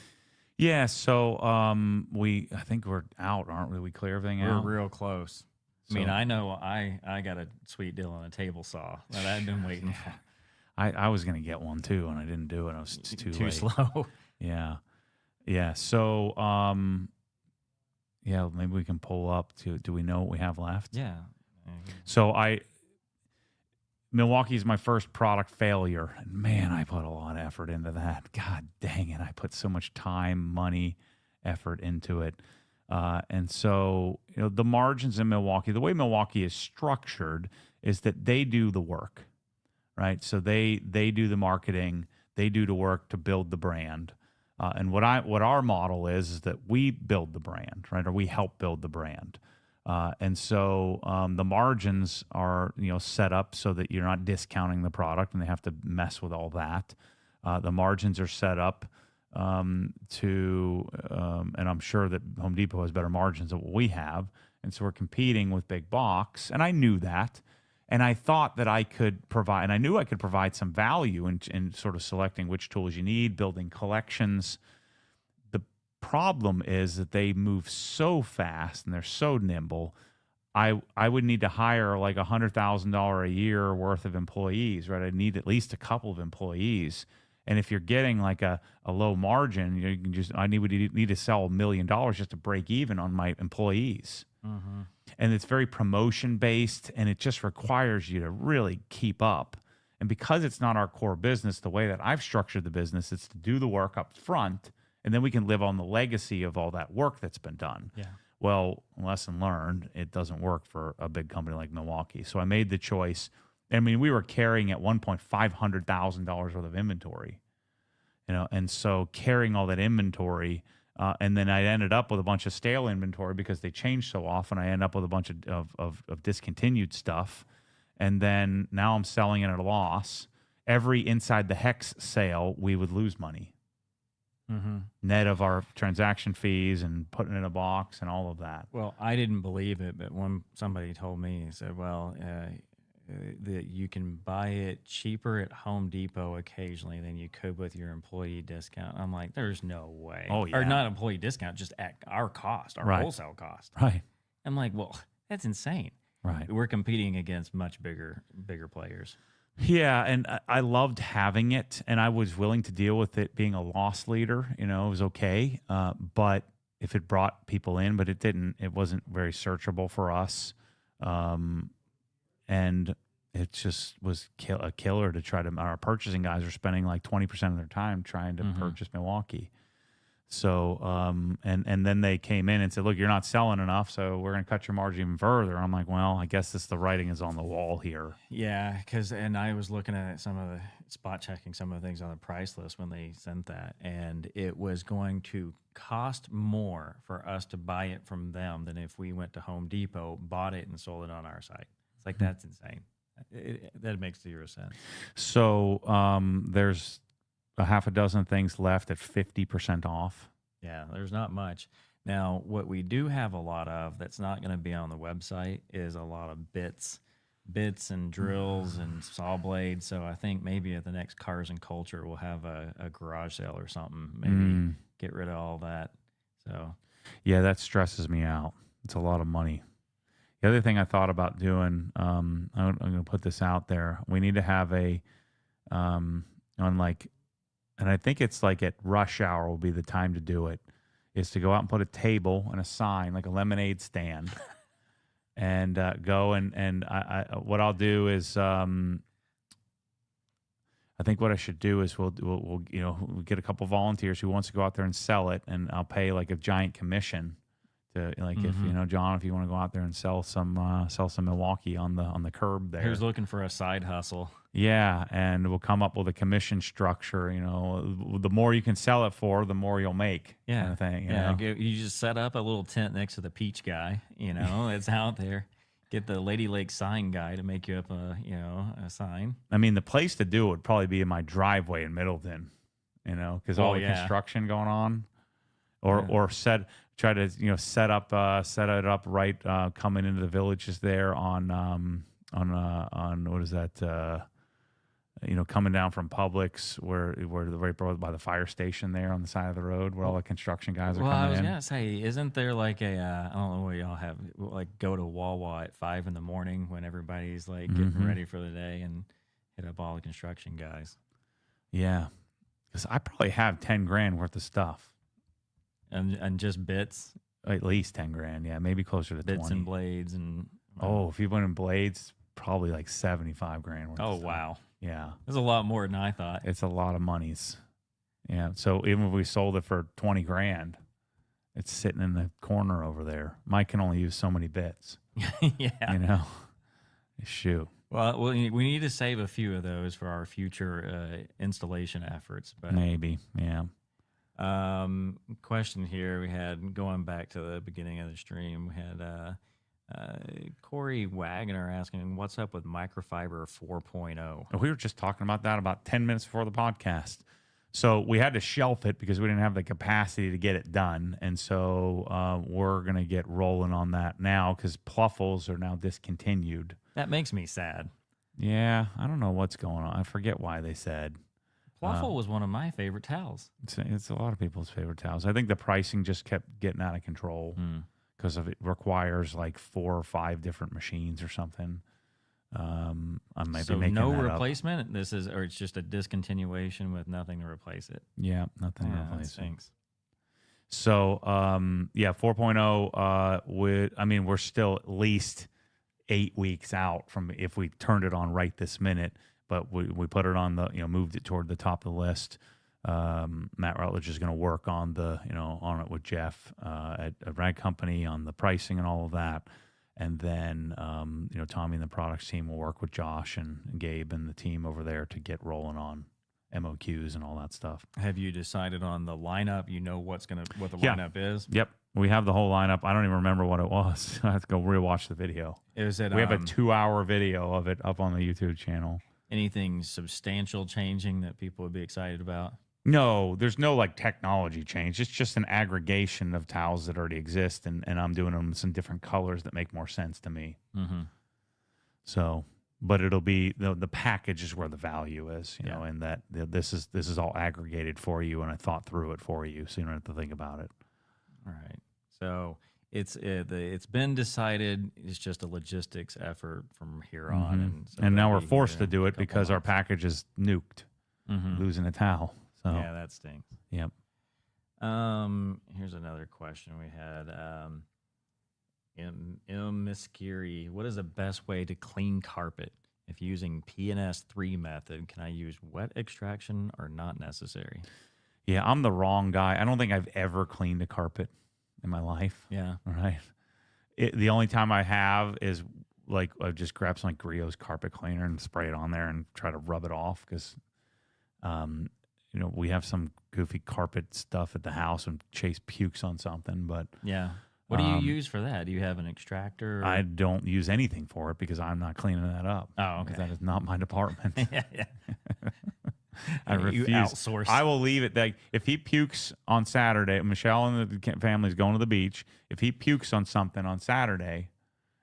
Yeah, so I think we're out, aren't we? We clear everything out? We're real close. I mean, I know I got a sweet deal on a table saw that I've been waiting for. I was going to get one too, and I didn't do it. I was too late. slow. Yeah. So, maybe we can pull up to. Do we know what we have left? Yeah. So Milwaukee's my first product failure, and man, I put a lot of effort into that. God dang it, I put so much time, money, effort into it, and so the margins in Milwaukee, the way Milwaukee is structured, is that they do the work. Right, so they do the marketing, they do the work to build the brand, and what our model is that we build the brand, right, or we help build the brand, and so the margins are set up so that you're not discounting the product, and they have to mess with all that. The margins are set up to, and I'm sure that Home Depot has better margins than what we have, and so we're competing with big box, and I knew that. And I thought that I could provide, and I knew I could provide some value in sort of selecting which tools you need, building collections. The problem is that they move so fast and they're so nimble. I would need to hire like $100,000 a year worth of employees, right? I need at least a couple of employees. And if you're getting like a low margin, you can I need to sell $1 million just to break even on my employees. Mm-hmm. And it's very promotion based, and it just requires you to really keep up. And because it's not our core business, the way that I've structured the business, it's to do the work up front, and then we can live on the legacy of all that work that's been done. Yeah. Well, lesson learned, it doesn't work for a big company like Milwaukee. So I made the choice. I mean, we were carrying at one point $500,000 worth of inventory, and so carrying all that inventory. And then I ended up with a bunch of stale inventory because they change so often. I end up with a bunch of discontinued stuff. And then now I'm selling it at a loss. Every inside the hex sale, we would lose money. Net of our transaction fees and putting it in a box and all of that. Well, I didn't believe it, but when somebody told me, he said, well, that you can buy it cheaper at Home Depot occasionally than you could with your employee discount. I'm like, there's no way. Oh, yeah. Or not employee discount, just at our cost, our Right. wholesale cost. Right. I'm like, well, that's insane. Right. We're competing against much bigger players. Yeah, and I loved having it, and I was willing to deal with it being a loss leader. It was okay, but if it brought people in, but it didn't. It wasn't very searchable for us. And it just was a killer to try to. Our purchasing guys are spending like 20% of their time trying to purchase Milwaukee. So, and then they came in and said, "Look, you're not selling enough, so we're going to cut your margin even further." I'm like, "Well, I guess the writing is on the wall here." Yeah, and I was looking at some of the spot checking some of the things on the price list when they sent that, and it was going to cost more for us to buy it from them than if we went to Home Depot, bought it, and sold it on our site. It's like that's insane. That makes 0 sense. So there's a half a dozen things left at 50% off. Yeah, there's not much. Now, what we do have a lot of that's not going to be on the website is a lot of bits and drills and saw blades. So I think maybe at the next Cars and Culture, we'll have a garage sale or something. Maybe get rid of all that. So, yeah, that stresses me out. It's a lot of money. The other thing I thought about doing, I'm going to put this out there. We need to have a, and I think it's like at rush hour will be the time to do it, is to go out and put a table and a sign, like a lemonade stand, and go and what I'll do is, I think what I should do is we'll get a couple volunteers who wants to go out there and sell it, and I'll pay like a giant commission. If John, if you want to go out there and sell some Milwaukee on the curb there. Who's looking for a side hustle? Yeah, and we'll come up with a commission structure. The more you can sell it for, the more you'll make. Yeah, kind of thing. You just set up a little tent next to the peach guy. It's out there. Get the Lady Lake sign guy to make you up a sign. I mean, the place to do it would probably be in my driveway in Middleton. Because all the construction going on, or try to set it up right coming into the villages there on what is that coming down from Publix where right by the fire station there on the side of the road where all the construction guys are coming in. Well, I was gonna say, isn't there like I don't know what y'all have, like go to Wawa at 5 a.m. when everybody's like getting ready for the day and hit up all the construction guys? Yeah, because I probably have $10,000 worth of stuff. And just bits? At least $10,000, yeah, maybe closer to bits 20. And blades and if you went in blades, probably like $75,000 worth. Oh of stuff. wow, yeah, that's a lot more than I thought. It's a lot of monies. Yeah, so even if we sold it for $20,000, it's sitting in the corner over there. Mike can only use so many bits. Yeah, shoot. Well, we need to save a few of those for our future installation efforts. But maybe, yeah. Question here we had, going back to the beginning of the stream, we had Corey Wagner asking, what's up with Microfiber 4.0? We were just talking about that about 10 minutes before the podcast. So we had to shelf it because we didn't have the capacity to get it done. And so we're going to get rolling on that now because Pluffles are now discontinued. That makes me sad. Yeah, I don't know what's going on. I forget why they said. Pluffle was one of my favorite towels. It's a lot of people's favorite towels. I think the pricing just kept getting out of control because of it requires like 4 or 5 different machines or something. I might be making no that replacement. Up. Or it's just a discontinuation with nothing to replace it. Yeah, nothing to replace it. Thanks. So 4.0. We're still at least 8 weeks out from if we turned it on right this minute. But we put it on moved it toward the top of the list. Matt Rutledge is going to work on on it with Jeff at Rag Company on the pricing and all of that. And then, Tommy and the products team will work with Josh and Gabe and the team over there to get rolling on MOQs and all that stuff. Have you decided on the lineup? You know what the lineup is? Yep. We have the whole lineup. I don't even remember what it was. I have to go rewatch the video. We have a 2-hour video of it up on the YouTube channel. Anything substantial changing that people would be excited about? No, there's no technology change. It's just an aggregation of towels that already exist, and I'm doing them in some different colors that make more sense to me. Mm-hmm. So, but it'll be the package is where the value is, you know, and that this is all aggregated for you, and I thought through it for you, so you don't have to think about it. All right. So it's been decided. It's just a logistics effort from here on, and now we're forced to do it because our package is nuked, losing a towel. So yeah, that stinks. Yep. Here's another question we had. M. Miskiri, what is the best way to clean carpet? If using PNS3 method, can I use wet extraction or not necessary? Yeah, I'm the wrong guy. I don't think I've ever cleaned a carpet in my life. Yeah. Right. The only time I have is I just grab some Griot's carpet cleaner and spray it on there and try to rub it off because, we have some goofy carpet stuff at the house and Chase pukes on something. But yeah. What do you use for that? Do you have an extractor? I don't use anything for it because I'm not cleaning that up. Oh, okay. That is not my department. yeah. I refuse. You outsource. I will leave it. Like if he pukes on Saturday, Michelle and the family's going to the beach. If he pukes on something on Saturday,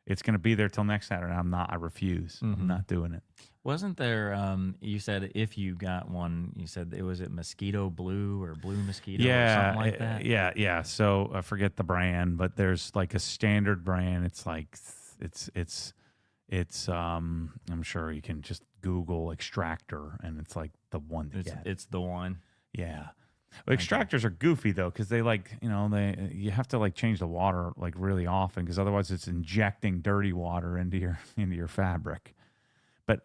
it's going to be there till next Saturday. I'm not. I refuse. I'm not doing it. Wasn't there? You said if you got one, you said it was mosquito blue or blue mosquito or something like that. Yeah. So I forget the brand, but there's like a standard brand. It's like it's I'm sure you can just Google extractor and it's like the one to get. It's the one. Yeah. Well, extractors are goofy though, because they you have to like change the water like really often, because otherwise it's injecting dirty water into your fabric. But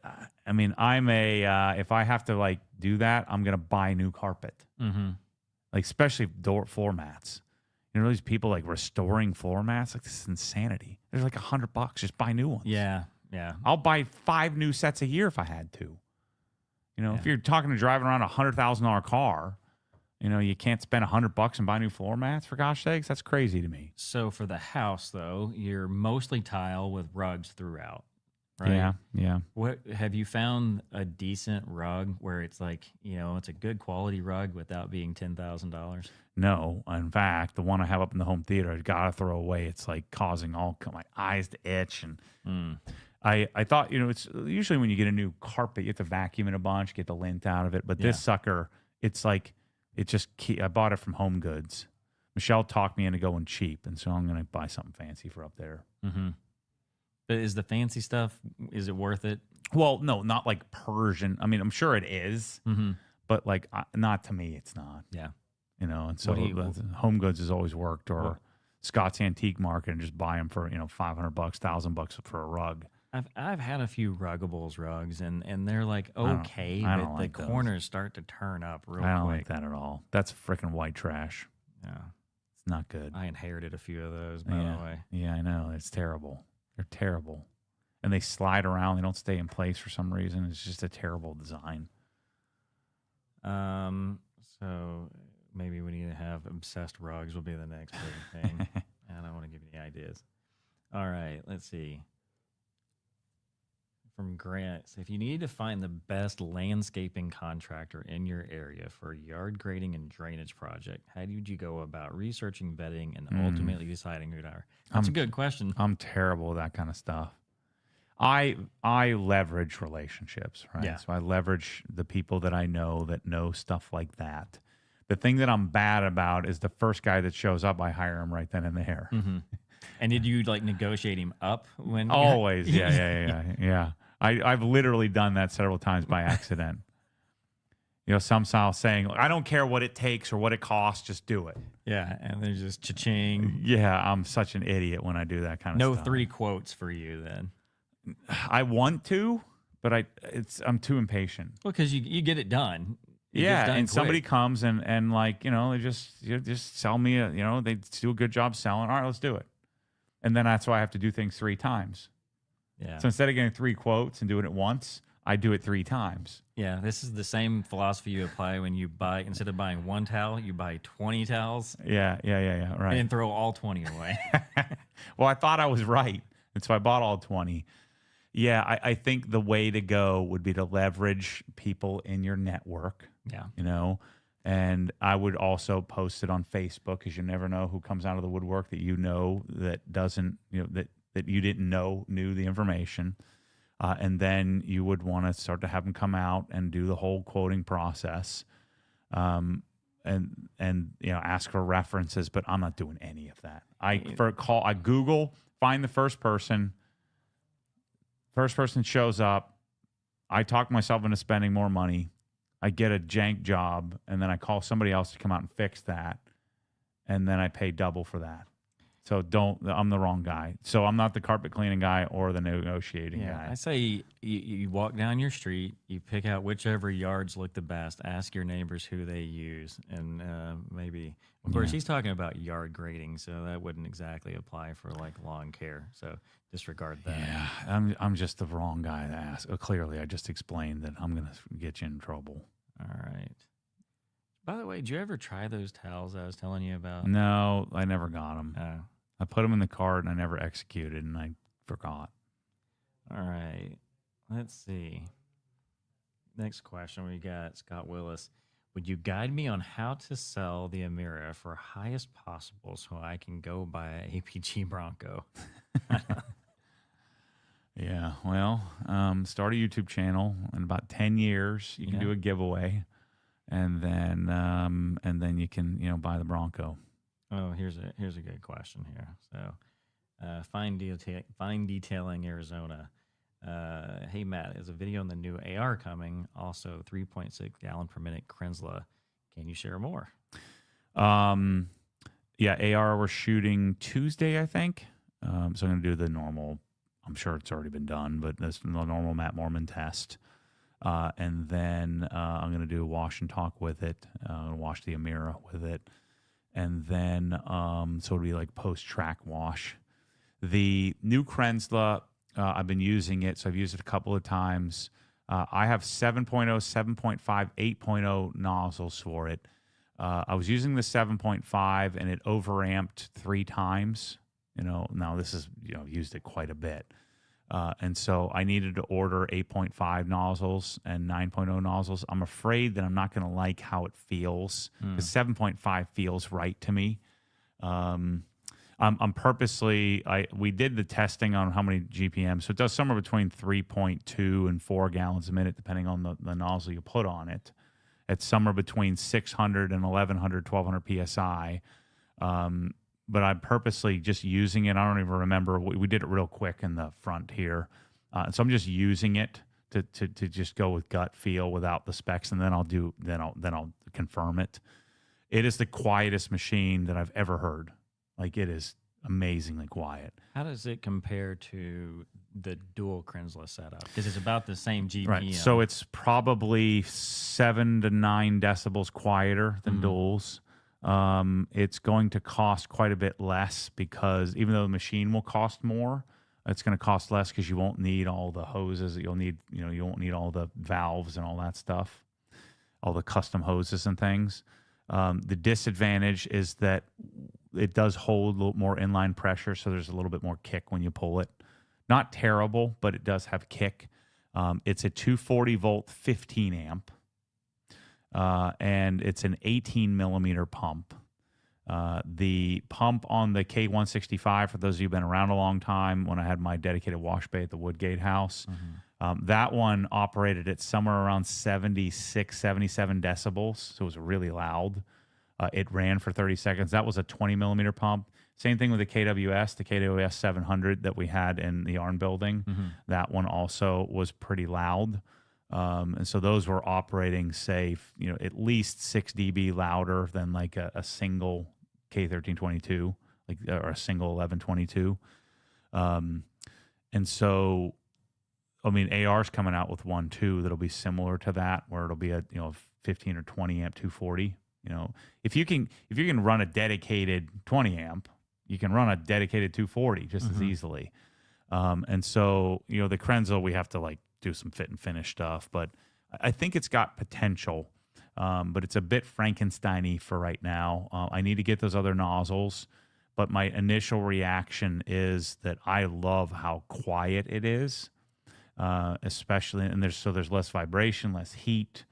I mean, if I have to like do that, I'm gonna buy new carpet. Like especially floor mats. You know these people like restoring floor mats? Like this is insanity. There's like $100. Just buy new ones. Yeah. I'll buy 5 new sets a year if I had to. You know, if you're talking to driving around $100,000 car, you know, you can't spend $100 and buy new floor mats, for gosh sakes. That's crazy to me. So for the house though, you're mostly tile with rugs throughout. Right? Yeah. What have you found a decent rug where it's like, you know, it's a good quality rug without being $10,000? No, in fact, the one I have up in the home theater, I gotta throw away. It's like causing all my eyes to itch, and I thought, you know, it's usually when you get a new carpet, you have to vacuum it a bunch, get the lint out of it. But this sucker, it's like I bought it from Home Goods. Michelle talked me into going cheap, and so I'm gonna buy something fancy for up there. But is the fancy stuff, is it worth it? Well, no, not like Persian. I mean, I'm sure it is, but like not to me, it's not. Yeah. You know, and so Home Goods has always worked, or Scott's Antique Market, and just buy them for, you know, $500, $1,000 for a rug. I've had a few Ruggables rugs, and they're like okay, I but don't like the those. corners start to turn up real quick. I don't like that at all. That's freaking white trash. Yeah. It's not good. I inherited a few of those, by the way. Yeah, I know. It's terrible. They're terrible. And they slide around. They don't stay in place for some reason. It's just a terrible design. So maybe we need to have obsessed rugs will be the next big thing. I don't want to give you any ideas. All right, let's see. From Grant, if you need to find the best landscaping contractor in your area for a yard grading and drainage project, how did you go about researching, vetting, and ultimately deciding who to hire? That's a good question. I'm terrible with that kind of stuff. I leverage relationships, right? Yeah. So I leverage the people that I know that know stuff like that. The thing that I'm bad about is the first guy that shows up, I hire him right then and there. And did you like negotiate him up when? Always, yeah. I've literally done that several times by accident. You know, somehow saying, I don't care what it takes or what it costs, just do it. Yeah, and they're just cha-ching. Yeah, I'm such an idiot when I do that kind of stuff. No 3 quotes for you then. I want to, but I'm too impatient. Well, because you get it done. And somebody comes and like, you know, they just sell me they do a good job selling. All right, let's do it. And then that's why I have to do things 3 times. Yeah. So instead of getting 3 quotes and doing it once, I do it 3 times. Yeah, this is the same philosophy you apply when you buy, instead of buying 1 towel, you buy 20 towels. Yeah, right. And throw all 20 away. Well, I thought I was right, and so I bought all 20. Yeah, I think the way to go would be to leverage people in your network. Yeah. You know, and I would also post it on Facebook, because you never know who comes out of the woodwork that that doesn't, that you didn't know knew the information. And then you would want to start to have them come out and do the whole quoting process, and ask for references. But I'm not doing any of that. I Google, find the first person. First person shows up. I talk myself into spending more money. I get a jank job, and then I call somebody else to come out and fix that, and then I pay double for that. So I'm the wrong guy. So I'm not the carpet cleaning guy or the negotiating guy. I say you walk down your street, you pick out whichever yards look the best, ask your neighbors who they use, and maybe, of course, he's talking about yard grading, so that wouldn't exactly apply for like lawn care. So disregard that. Yeah, I'm just the wrong guy to ask. Clearly, I just explained that I'm going to get you in trouble. All right. By the way, did you ever try those towels I was telling you about? No, I never got them. Oh. I put them in the cart, and I never executed, and I forgot. All right. Let's see. Next question we got Scott Willis. Would you guide me on how to sell the Emira for highest possible so I can go buy an APG Bronco? Yeah, well, start a YouTube channel. In about 10 years, you can do a giveaway, and then you can buy the Bronco. Oh, here's a good question here. So, Fine Detailing Arizona. Hey Matt, there's a video on the new AR coming. Also, 3.6 gallon per minute Krensla. Can you share more? Yeah, AR we're shooting Tuesday, I think. So I'm gonna do the normal. I'm sure it's already been done, but that's the normal Matt Mormon test. And then I'm going to do a wash and talk with it, wash the Emira with it. And then, so it'll be like post-track wash. The new Krensla, I've been using it, so I've used it a couple of times. I have 7.0, 7.5, 8.0 nozzles for it. I was using the 7.5, and it overamped 3 times. Now this is, used it quite a bit. And so I needed to order 8.5 nozzles and 9.0 nozzles. I'm afraid that I'm not going to like how it feels because 7.5 feels right to me. I'm purposely, we did the testing on how many GPM. So it does somewhere between 3.2 and 4 gallons a minute, depending on the nozzle you put on it. It's somewhere between 600 and 1100, 1200 PSI. But I'm purposely just using it. I don't even remember. We did it real quick in the front here. So I'm just using it to just go with gut feel without the specs, and then I'll confirm it. It is the quietest machine that I've ever heard. Like, it is amazingly quiet. How does it compare to the dual Krensla setup? Because it's about the same GPM. Right. So it's probably 7 to 9 decibels quieter than duals. It's going to cost quite a bit less because even though the machine will cost more, it's going to cost less because you won't need all the hoses that you'll need. You won't need all the valves and all that stuff, all the custom hoses and things. The disadvantage is that it does hold a little more inline pressure, so there's a little bit more kick when you pull it. Not terrible, but it does have kick. It's a 240 volt, 15 amp. And it's an 18 millimeter pump. The pump on the K165, for those of you who've been around a long time, when I had my dedicated wash bay at the Woodgate house, that one operated at somewhere around 76, 77 decibels. So it was really loud. It ran for 30 seconds. That was a 20 millimeter pump. Same thing with the KWS 700 that we had in the Arn building. That one also was pretty loud. And so those were operating safe, at least 6 dB louder than like a single K1322, or a single 1122. And so, AR's coming out with one too that'll be similar to that, where it'll be a 15 or 20 amp 240. If you can run a dedicated 20 amp, you can run a dedicated 240 just as easily. And so the Krensla, we have to do some fit and finish stuff, but I think it's got potential. But it's a bit Frankenstein-y for right now. I need to get those other nozzles, but my initial reaction is that I love how quiet it is, especially, and there's less vibration, less heat,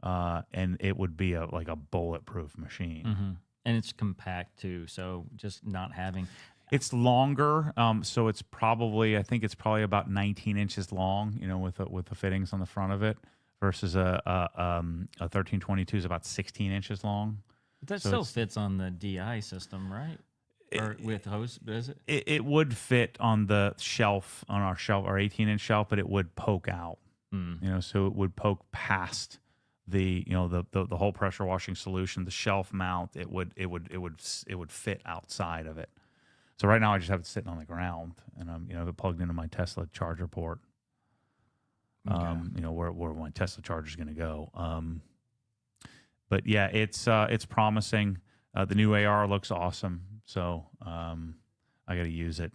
and it would be a bulletproof machine. And it's compact too, so just not having. It's longer, so it's probably, I think it's probably about 19 inches long, with the fittings on the front of it, versus a 1322 is about 16 inches long. But that still fits on the DI system, right? Or with hose, is it? It would fit on the shelf, on our 18-inch shelf, but it would poke out. So it would poke past the whole pressure washing solution, the shelf mount. It would fit outside of it. So right now I just have it sitting on the ground, and I'm have it plugged into my Tesla charger port. Where my Tesla charger is going to go. But yeah, it's promising. The new AR looks awesome, so I got to use it.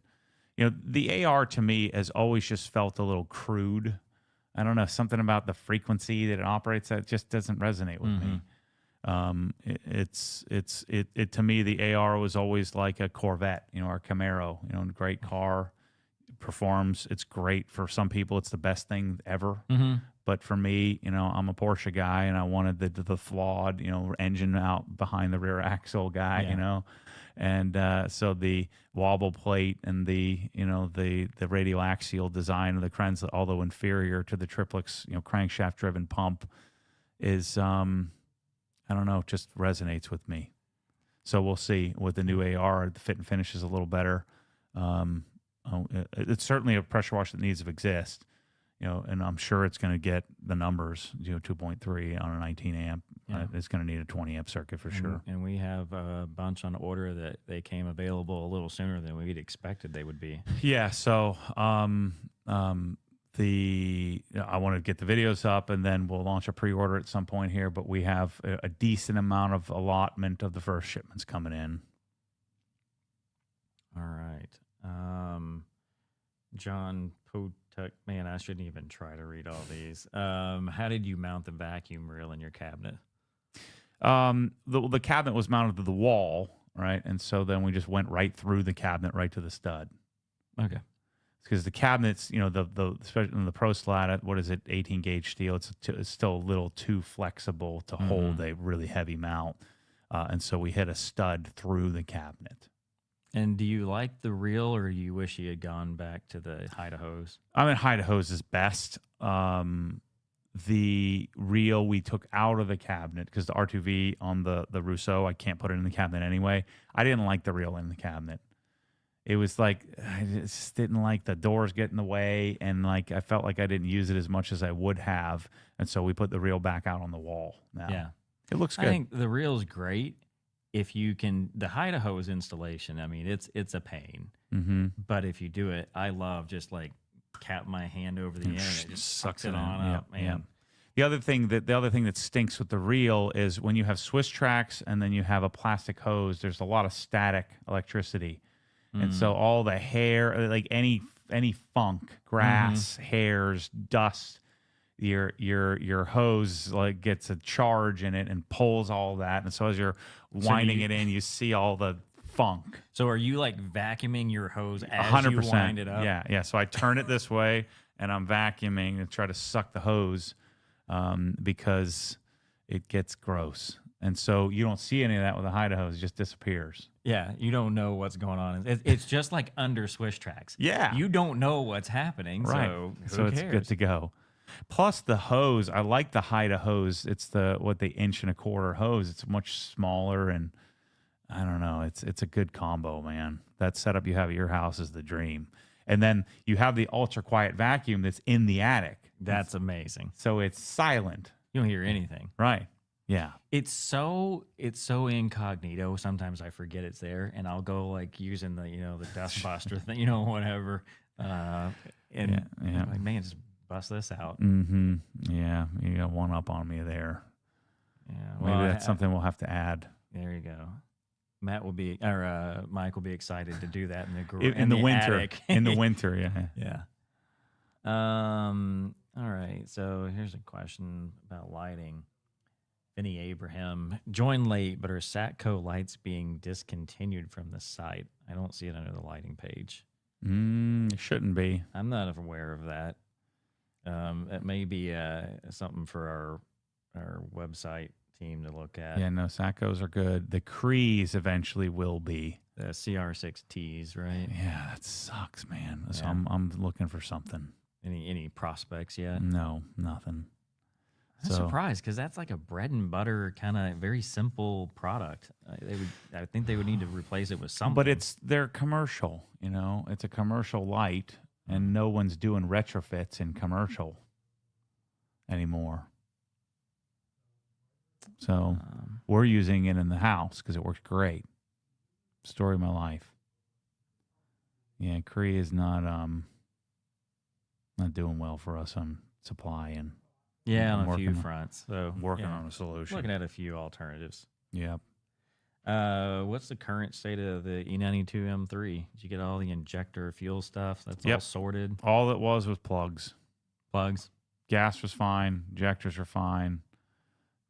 The AR to me has always just felt a little crude. I don't know, something about the frequency that it operates at just doesn't resonate with me. It to me, the AR was always like a Corvette, or a Camaro, great car, performs. It's great for some people. It's the best thing ever. But for me, I'm a Porsche guy, and I wanted the flawed, engine out behind the rear axle guy, and so the wobble plate and the radial axial design of the Krenz, although inferior to the triplex, crankshaft driven pump, is I don't know, just resonates with me. So we'll see with the new AR. The fit and finish is a little better. It's certainly a pressure wash that needs to exist, and I'm sure it's going to get the numbers. 2.3 on a 19 amp. It's going to need a 20 amp circuit for sure. And we have a bunch on order that they came available a little sooner than we'd expected they would be. Yeah. So I want to get the videos up, and then we'll launch a pre-order at some point here. But we have a decent amount of allotment of the first shipments coming in. All right. John Potuck, man, I shouldn't even try to read all these. How did you mount the vacuum reel in your cabinet? The cabinet was mounted to the wall, right? And so then we just went right through the cabinet, right to the stud. Okay. Because the cabinets, especially in the Pro Slat, what is it, 18 gauge steel? It's still a little too flexible to hold a really heavy mount, and so we hit a stud through the cabinet. And do you like the reel, or you wish you had gone back to the hide-a-hose? I mean, hide-a-hose is best. The reel we took out of the cabinet because the R2V on the Rousseau, I can't put it in the cabinet anyway. I didn't like the reel in the cabinet. It was like, I just didn't like the doors get in the way, and like I felt like I didn't use it as much as I would have, and so we put the reel back out on the wall now. Yeah. It looks good. I think the reel's great if you can. The hide-a-hose installation, I mean, it's a pain. Mm-hmm. But if you do it, I love just like cap my hand over the end and it just sucks it on up, man. Yeah. The other thing that stinks with the reel is when you have Swiss tracks and then you have a plastic hose, there's a lot of static electricity. And so all the hair, like any funk, grass, hairs, dust, your hose like gets a charge in it and pulls all that. And so as you're winding it in, you see all the funk. So are you like vacuuming your hose as 100%. you wind it up? Yeah. So I turn it this way and I'm vacuuming and try to suck the hose because it gets gross. And so you don't see any of that with a hide-a-hose. It just disappears. Yeah, you don't know what's going on. It's just like under Swiss tracks. Yeah. You don't know what's happening, right. So it's good to go. Plus the hose, I like the hide-a-hose. It's the 1.25 hose. It's much smaller, and I don't know. It's a good combo, man. That setup you have at your house is the dream. And then you have the ultra-quiet vacuum that's in the attic. That's amazing. So it's silent. You don't hear anything. Right. Yeah. It's so incognito. Sometimes I forget it's there, and I'll go like using the the dust buster thing, whatever. And I'm like, man, just bust this out. Mm-hmm. Yeah, you got one up on me there. Yeah, maybe that's something we'll have to add. There you go. Mike will be excited to do that in the winter. Attic. In the winter, yeah. Yeah. All right. So here's a question about lighting. Vinny Abraham joined late, but are Satco lights being discontinued from the site? I don't see it under the lighting page. It shouldn't be. I'm not aware of that. It may be something for our website team to look at. Yeah, no, Satcos are good. The Crees eventually will be. The CR6Ts, right? Yeah, that sucks, man. So I'm looking for something. Any prospects yet? No, nothing. I'm surprised because that's like a bread and butter kind of very simple product. I think they would need to replace it with something. But they're commercial, It's a commercial light, and no one's doing retrofits in commercial anymore. So we're using it in the house because it works great. Story of my life. Yeah, Cree is not doing well for us on supply and. Yeah, on a few fronts. So working on a solution. Looking at a few alternatives. Yep. What's the current state of the E92 M3? Did you get all the injector fuel stuff? That's all sorted? All it was plugs. Plugs? Gas was fine. Injectors are fine.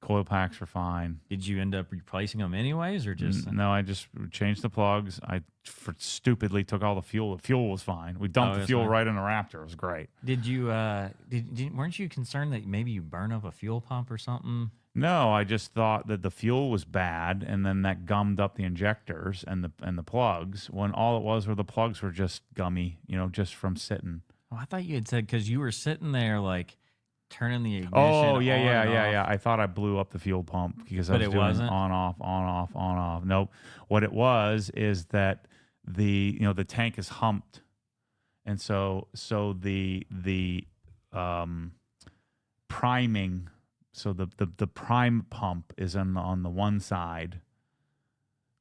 Coil packs were fine. Did you end up replacing them anyways, or just? No, I just changed the plugs. I stupidly took all the fuel. The fuel was fine. We dumped the fuel right in the Raptor. It was great. Did you? Weren't you concerned that maybe you burn up a fuel pump or something? No, I just thought that the fuel was bad, and then that gummed up the injectors and the plugs. When all it was were the plugs were just gummy, just from sitting. Oh, I thought you had said because you were sitting there like turning the ignition. Oh yeah, on yeah, and yeah, off. yeah. I thought I blew up the fuel pump because I But was it doing wasn't? on off, on off, on off. Nope. What it was is that the tank is humped, and so the priming. So the prime pump is on the one side,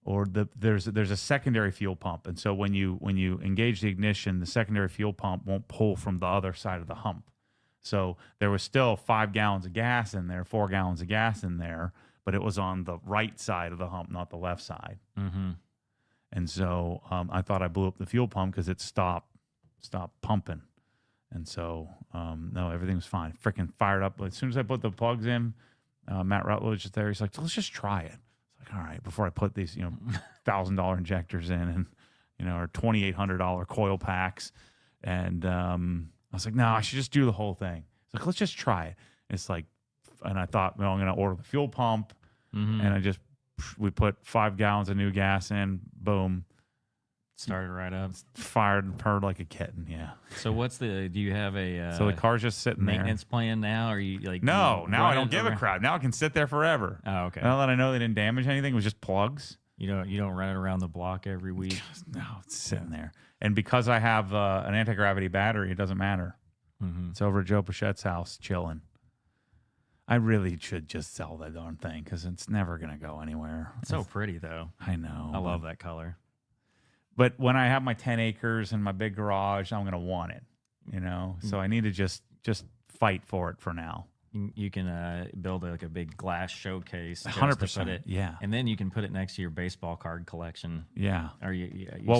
or there's a secondary fuel pump, and so when you engage the ignition, the secondary fuel pump won't pull from the other side of the hump. So there was still 5 gallons of gas in there, 4 gallons of gas in there, but it was on the right side of the hump, not the left side. Mm-hmm. And so I thought I blew up the fuel pump because it stopped pumping. And so, no, everything was fine. Freaking fired up. As soon as I put the plugs in, Matt Rutledge is there. He's like, let's just try it. It's like, all right, before I put these, $1,000 injectors in and, or $2,800 coil packs. And I was like, no, I should just do the whole thing. It's like, let's just try it. It's like, and I thought, well, I'm going to order the fuel pump. Mm-hmm. And we put 5 gallons of new gas in, boom. Started right up. Fired and purred like a kitten, yeah. So do you have a so the car's just sitting maintenance plan now? Or are you like no, now I don't give a crap. Now it can sit there forever. Oh, okay. Now that I know they didn't damage anything, it was just plugs. You don't run it around the block every week. No, it's sitting there. And because I have an anti-gravity battery, it doesn't matter. Mm-hmm. It's over at Joe Pachette's house, chilling. I really should just sell that darn thing because it's never going to go anywhere. It's so pretty, though. I know. I love that color. But when I have my 10 acres and my big garage, I'm going to want it, So I need to just fight for it for now. You can build a big glass showcase. 100%. Yeah. And then you can put it next to your baseball card collection. Yeah. Or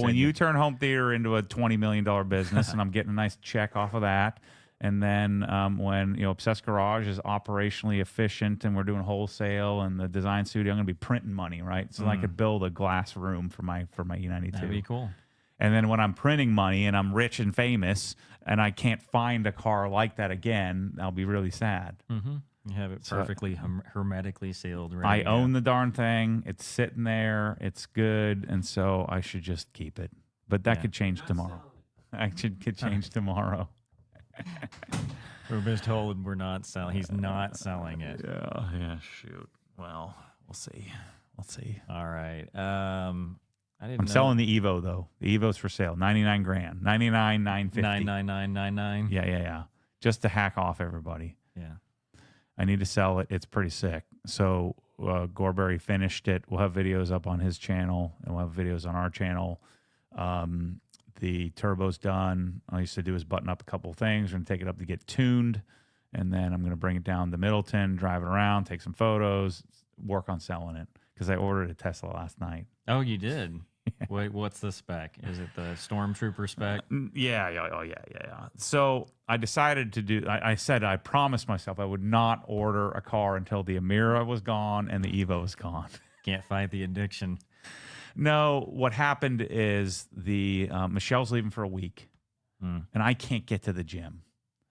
when you turn home theater into a $20 million business and I'm getting a nice check off of that, and then when Obsessed Garage is operationally efficient and we're doing wholesale and the design studio, I'm going to be printing money, right? So I could build a glass room for my E92. That'd be cool. And then when I'm printing money and I'm rich and famous and I can't find a car like that again, I'll be really sad. Mm-hmm. You have it perfectly hermetically sealed. I own the darn thing. It's sitting there. It's good. And so I should just keep it. But that could change tomorrow. Could change tomorrow. We're just told we're not selling. He's not selling it. Yeah. Shoot. Well, we'll see. All right. I'm selling the Evo though. The Evo's for sale. $99,000. $99,950. 99999. Yeah. Just to hack off everybody. Yeah. I need to sell it. It's pretty sick. So Gorberry finished it. We'll have videos up on his channel, and we'll have videos on our channel. The turbo's done. All I used to do is button up a couple of things. We're going to take it up to get tuned, and then I'm going to bring it down to Middleton, drive it around, take some photos, work on selling it, because I ordered a Tesla last night. Oh, you did? Wait, what's the spec? Is it the Stormtrooper spec? Yeah. So I decided to do, I said I promised myself I would not order a car until the Emira was gone and the Evo was gone. Can't fight the addiction. No, what happened is Michelle's leaving for a week, and I can't get to the gym.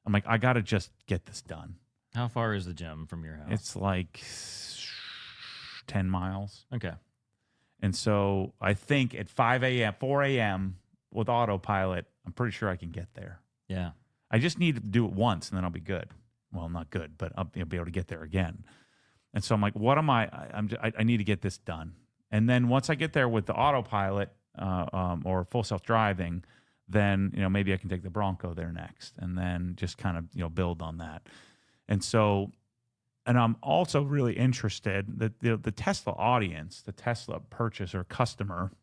I'm like, I got to just get this done. How far is the gym from your house? It's like 10 miles. Okay. And so I think at 4 a.m. with autopilot, I'm pretty sure I can get there. Yeah. I just need to do it once, and then I'll be good. Well, not good, but I'll be able to get there again. And so I'm like, what am I need to get this done. And then once I get there with the autopilot or full self-driving, then maybe I can take the Bronco there next, and then just kind of build on that. And so, and I'm also really interested that the Tesla audience, the Tesla purchaser customer,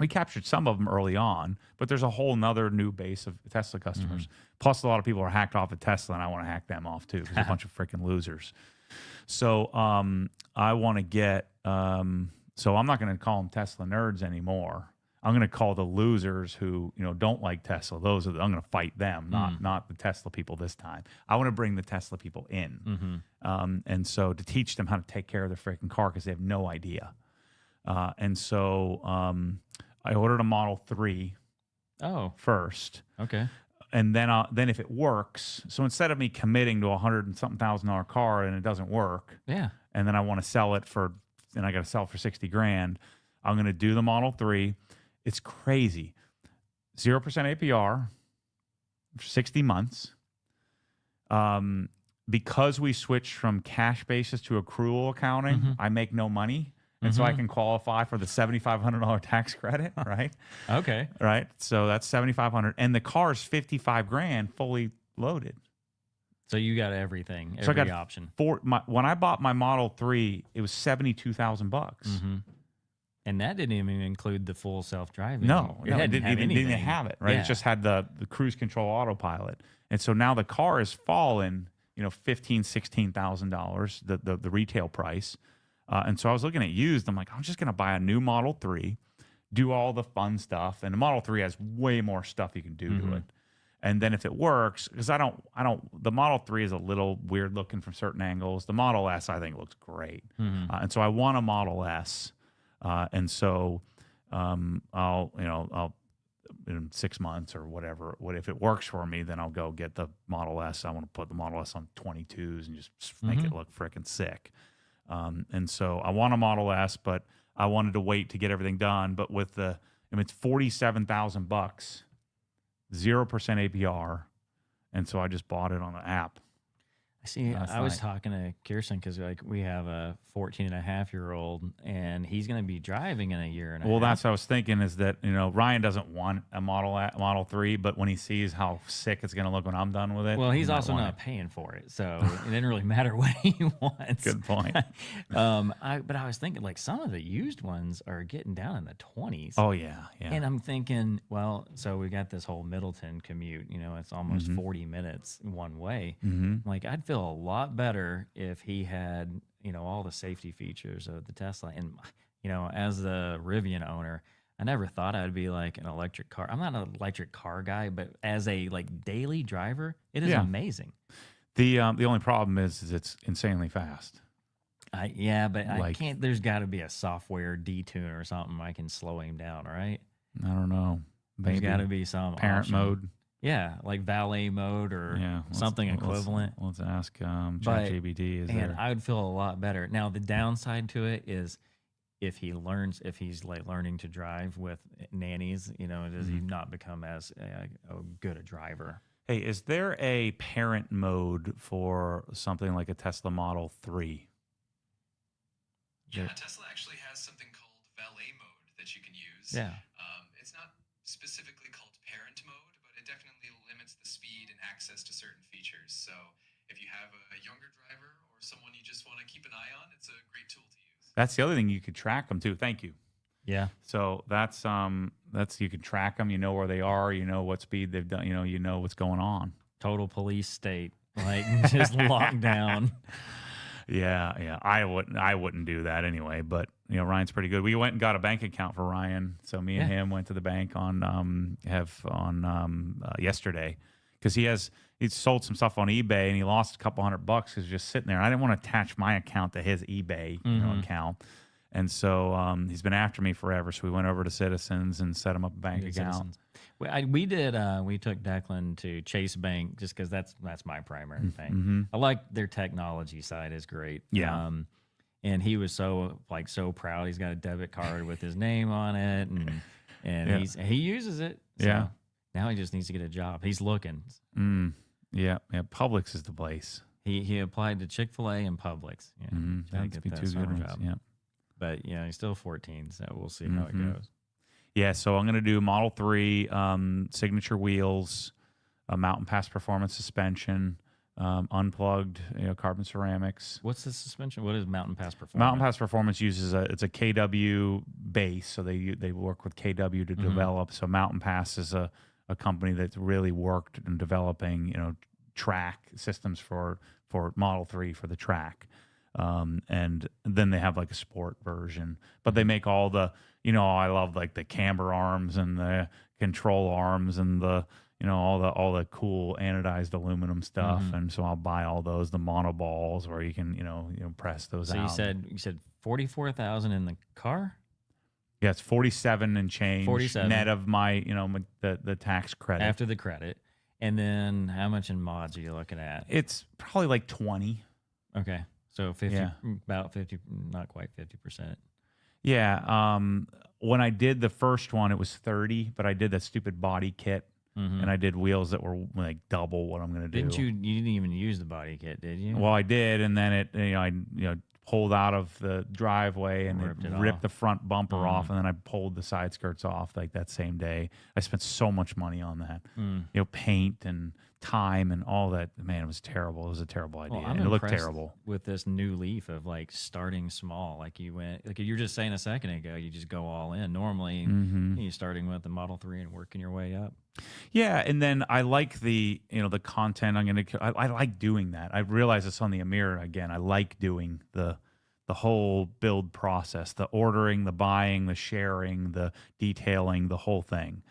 we captured some of them early on, but there's a whole nother new base of Tesla customers. Mm-hmm. Plus, a lot of people are hacked off at Tesla, and I want to hack them off too because they're a bunch of freaking losers. So I want to get. So I'm not going to call them Tesla nerds anymore. I'm going to call the losers who, don't like Tesla. I'm going to fight them, not the Tesla people this time. I want to bring the Tesla people in. And so to teach them how to take care of their freaking car because they have no idea. And so I ordered a Model 3 first. Okay. And then if it works, so instead of me committing to $100 and something thousand car and it doesn't work, and then I want to sell it and I got to sell it for $60,000, I'm going to do the Model 3. It's crazy. 0% APR for 60 months. Because we switched from cash basis to accrual accounting, I make no money. And so I can qualify for the $7,500 tax credit, right? Okay. Right. So that's $7,500. And the car is $55,000 fully loaded. So you got everything, every option. When I bought my Model 3, it was $72,000. And that didn't even include the full self-driving. No, it didn't have it, right? Yeah. It just had the cruise control autopilot. And so now the car has fallen, $15,000, $16,000, the retail price. And so I was looking at used. I'm like, I'm just going to buy a new Model 3, do all the fun stuff. And the Model 3 has way more stuff you can do to it. And then if it works, because the Model 3 is a little weird looking from certain angles. The Model S, I think, looks great. And so I want a Model S. And so I'll in 6 months or whatever, if it works for me, then I'll go get the Model S. I want to put the Model S on 22s and just make it look freaking sick. And so I want a Model S, but I wanted to wait to get everything done. But with it's $47,000, 0% APR, and so I just bought it on the app. See, I was talking to Kirsten because we have a 14-and-a-half-year-old, and he's going to be driving in a year and a half. Well, that's what I was thinking is that, Ryan doesn't want a Model 3, but when he sees how sick it's going to look when I'm done with it. Well, he's also not paying for it, so it didn't really matter what he wants. Good point. But I was thinking, some of the used ones are getting down in the 20s. Oh, yeah. And I'm thinking, so we got this whole Middleton commute, it's almost 40 minutes one way. I'd feel a lot better if he had, all the safety features of the Tesla. And, as the Rivian owner, I never thought I'd be like an electric car. I'm not an electric car guy, but as a daily driver, it is amazing. The only problem is it's insanely fast. I can't. There's got to be a software detune or something I can slow him down, right? I don't know. There's got to be some parent option. mode. Yeah, like valet mode or something equivalent. Let's ask ChatGPT. And I would feel a lot better. Now, the downside to it is if he's learning to drive with nannies, does he not become as good a driver? Hey, is there a parent mode for something like a Tesla Model 3? Yeah, Tesla actually has something called valet mode that you can use. Yeah. It's not specifically called parent mode, but it definitely limits the speed and access to certain features. So if you have a younger driver or someone you just want to keep an eye on, it's a great tool to use. That's the other thing, you could track them too. Thank you. Yeah. So that's you can track them. You know where they are. You know what speed they've done. You know what's going on. Total police state, just locked down. Yeah. I wouldn't do that anyway. But Ryan's pretty good. We went and got a bank account for Ryan. So me and him went to the bank on yesterday because he sold some stuff on eBay and he lost a couple $100 because he was just sitting there. I didn't want to attach my account to his eBay account. And so he's been after me forever. So we went over to Citizens and set him up a bank account. We did. We took Declan to Chase Bank just because that's my primary thing. I like their technology side is great. Yeah. And he was so proud. He's got a debit card with his name on it, and he uses it. So now he just needs to get a job. He's looking. Yeah. Publix is the place. He applied to Chick-fil-A and Publix. That'd be two good ones. Yeah. But he's still 14, so we'll see how it goes. Yeah, so I'm going to do Model 3 signature wheels, Mountain Pass performance suspension, unplugged carbon ceramics. What's the suspension? What is Mountain Pass performance? Mountain Pass performance uses it's a KW base, so they work with KW to develop. So Mountain Pass is a company that's really worked in developing track systems for Model 3 for the track. And then they have like a sport version, but they make all the, I love like the camber arms and the control arms and the, all the cool anodized aluminum stuff. And so I'll buy all those, the monoballs where you can, press those out. So you said 44,000 in the car? Yeah, it's 47 and change 47. net of my, the tax credit. After the credit. And then how much in mods are you looking at? It's probably like 20. Okay. So 50, about 50, not quite 50%. Yeah. When I did the first one, it was 30, but I did that stupid body kit. And I did wheels that were like double what I'm going to do. You didn't even use the body kit, did you? Well, I did, and then I pulled out of the driveway and ripped the front bumper off, and then I pulled the side skirts off like that same day. I spent so much money on that, paint and time and all that. Man, it was terrible. It was a terrible idea, Well, I'm and it looked impressed terrible. with this new leaf of like starting small. Like you were just saying a second ago, you just go all in. Normally, you're starting with the Model 3 and working your way up. Yeah, and then I like the the content. I like doing that. I realize it's on the Emira again. I like doing the whole build process, the ordering, the buying, the sharing, the detailing, the whole thing.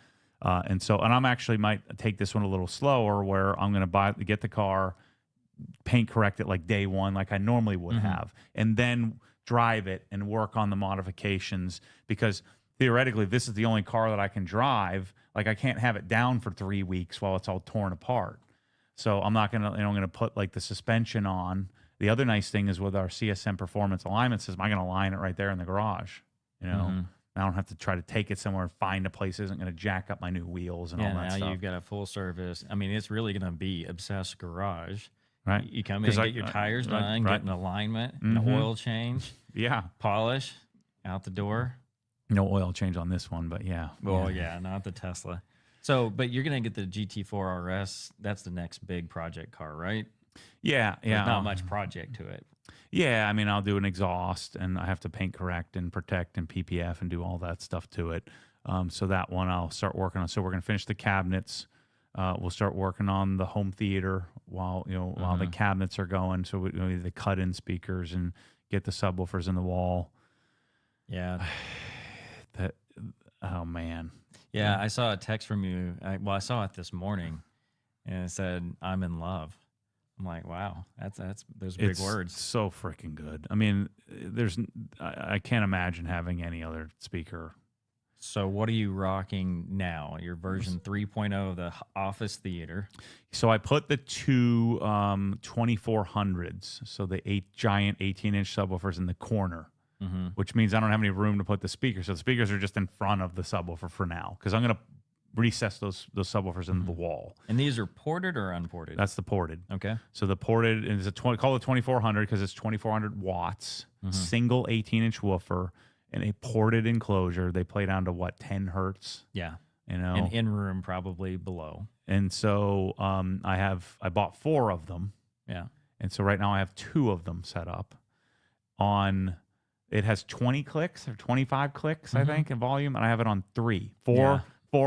And I'm actually might take this one a little slower, where I'm going to get the car, paint correct it like day one, like I normally would have, and then drive it and work on the modifications, because theoretically this is the only car that I can drive. Like I can't have it down for 3 weeks while it's all torn apart. So I'm not going to, I'm going to put like the suspension on. The other nice thing is with our CSM performance alignment system, I'm going to line it right there in the garage. I don't have to try to take it somewhere and find a place that isn't going to jack up my new wheels and all that stuff. Now you've got a full service. I mean, it's really going to be Obsessed Garage. Right. You come in, get your tires done, get an alignment, an oil change, polish, out the door. No oil change on this one, but yeah. Well, not the Tesla. So, but you're going to get the GT4 RS. That's the next big project car, right? Yeah. There's not much project to it. Yeah, I mean, I'll do an exhaust, and I have to paint correct and protect and PPF and do all that stuff to it. So that one I'll start working on. So we're going to finish the cabinets. We'll start working on the home theater while the cabinets are going. So we the cut-in speakers and get the subwoofers in the wall. Yeah. Oh man. Yeah, I saw a text from you. I saw it this morning, and it said, "I'm in love." I'm like, wow, that's those big words. So freaking good. I mean, I can't imagine having any other speaker. So what are you rocking now? Your version 3.0 of the office theater. So I put the two 2400s, so the giant 18-inch subwoofers in the corner, which means I don't have any room to put the speakers. So the speakers are just in front of the subwoofer for now, because I'm going to recess those subwoofers into the wall. And these are ported or unported? That's the ported. Okay. So the ported is call it 2400 because it's 2400 watts, single 18-inch woofer, and a ported enclosure. They play down to 10 hertz. Yeah. And in room probably below. And so I bought 4 of them. Yeah. And so right now I have 2 of them set up. It has 20 clicks or 25 clicks, I think, in volume, and I have it on 3. 4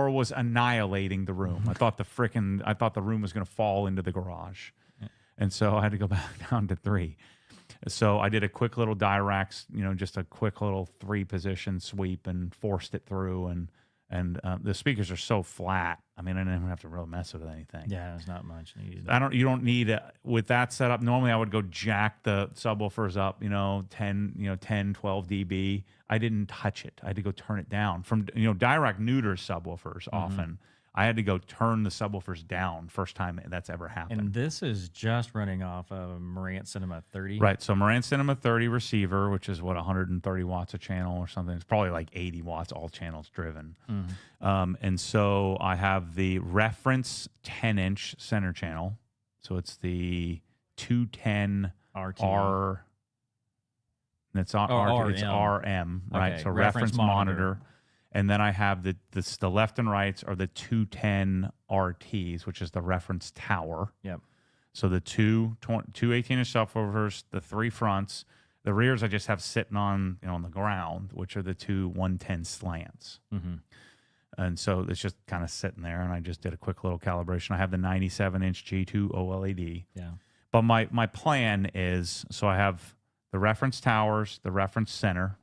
was annihilating the room. I thought the room was going to fall into the garage. Yeah. And so I had to go back down to 3. So I did a quick little Dirax, just a quick little 3-position sweep and forced it through. And the speakers are so flat. I mean, I didn't have to really mess with anything. Yeah, there's not much needed. You don't need with that setup. Normally I would go jack the subwoofers up, 10, 12 dB. I didn't touch it. I had to go turn it down. From Dirac neuters subwoofers often. I had to go turn the subwoofers down first time that's ever happened. And this is just running off of a Marantz Cinema 30. Right. So Marantz Cinema 30 receiver, which is 130 watts a channel or something. It's probably like 80 watts, all channels driven. And so I have the reference 10-inch center channel. So it's the 210 RT. It's RM, right? Okay. So reference monitor. And then I have the left and rights are the 210 RTs, which is the reference tower. Yep. So the two 18-inch subwoofers, the 3 fronts. The rears I just have sitting on on the ground, which are the 2 110 slants. And so it's just kind of sitting there, and I just did a quick little calibration. I have the 97-inch G2 OLED. Yeah. But my plan is, so I have the reference towers, the reference center.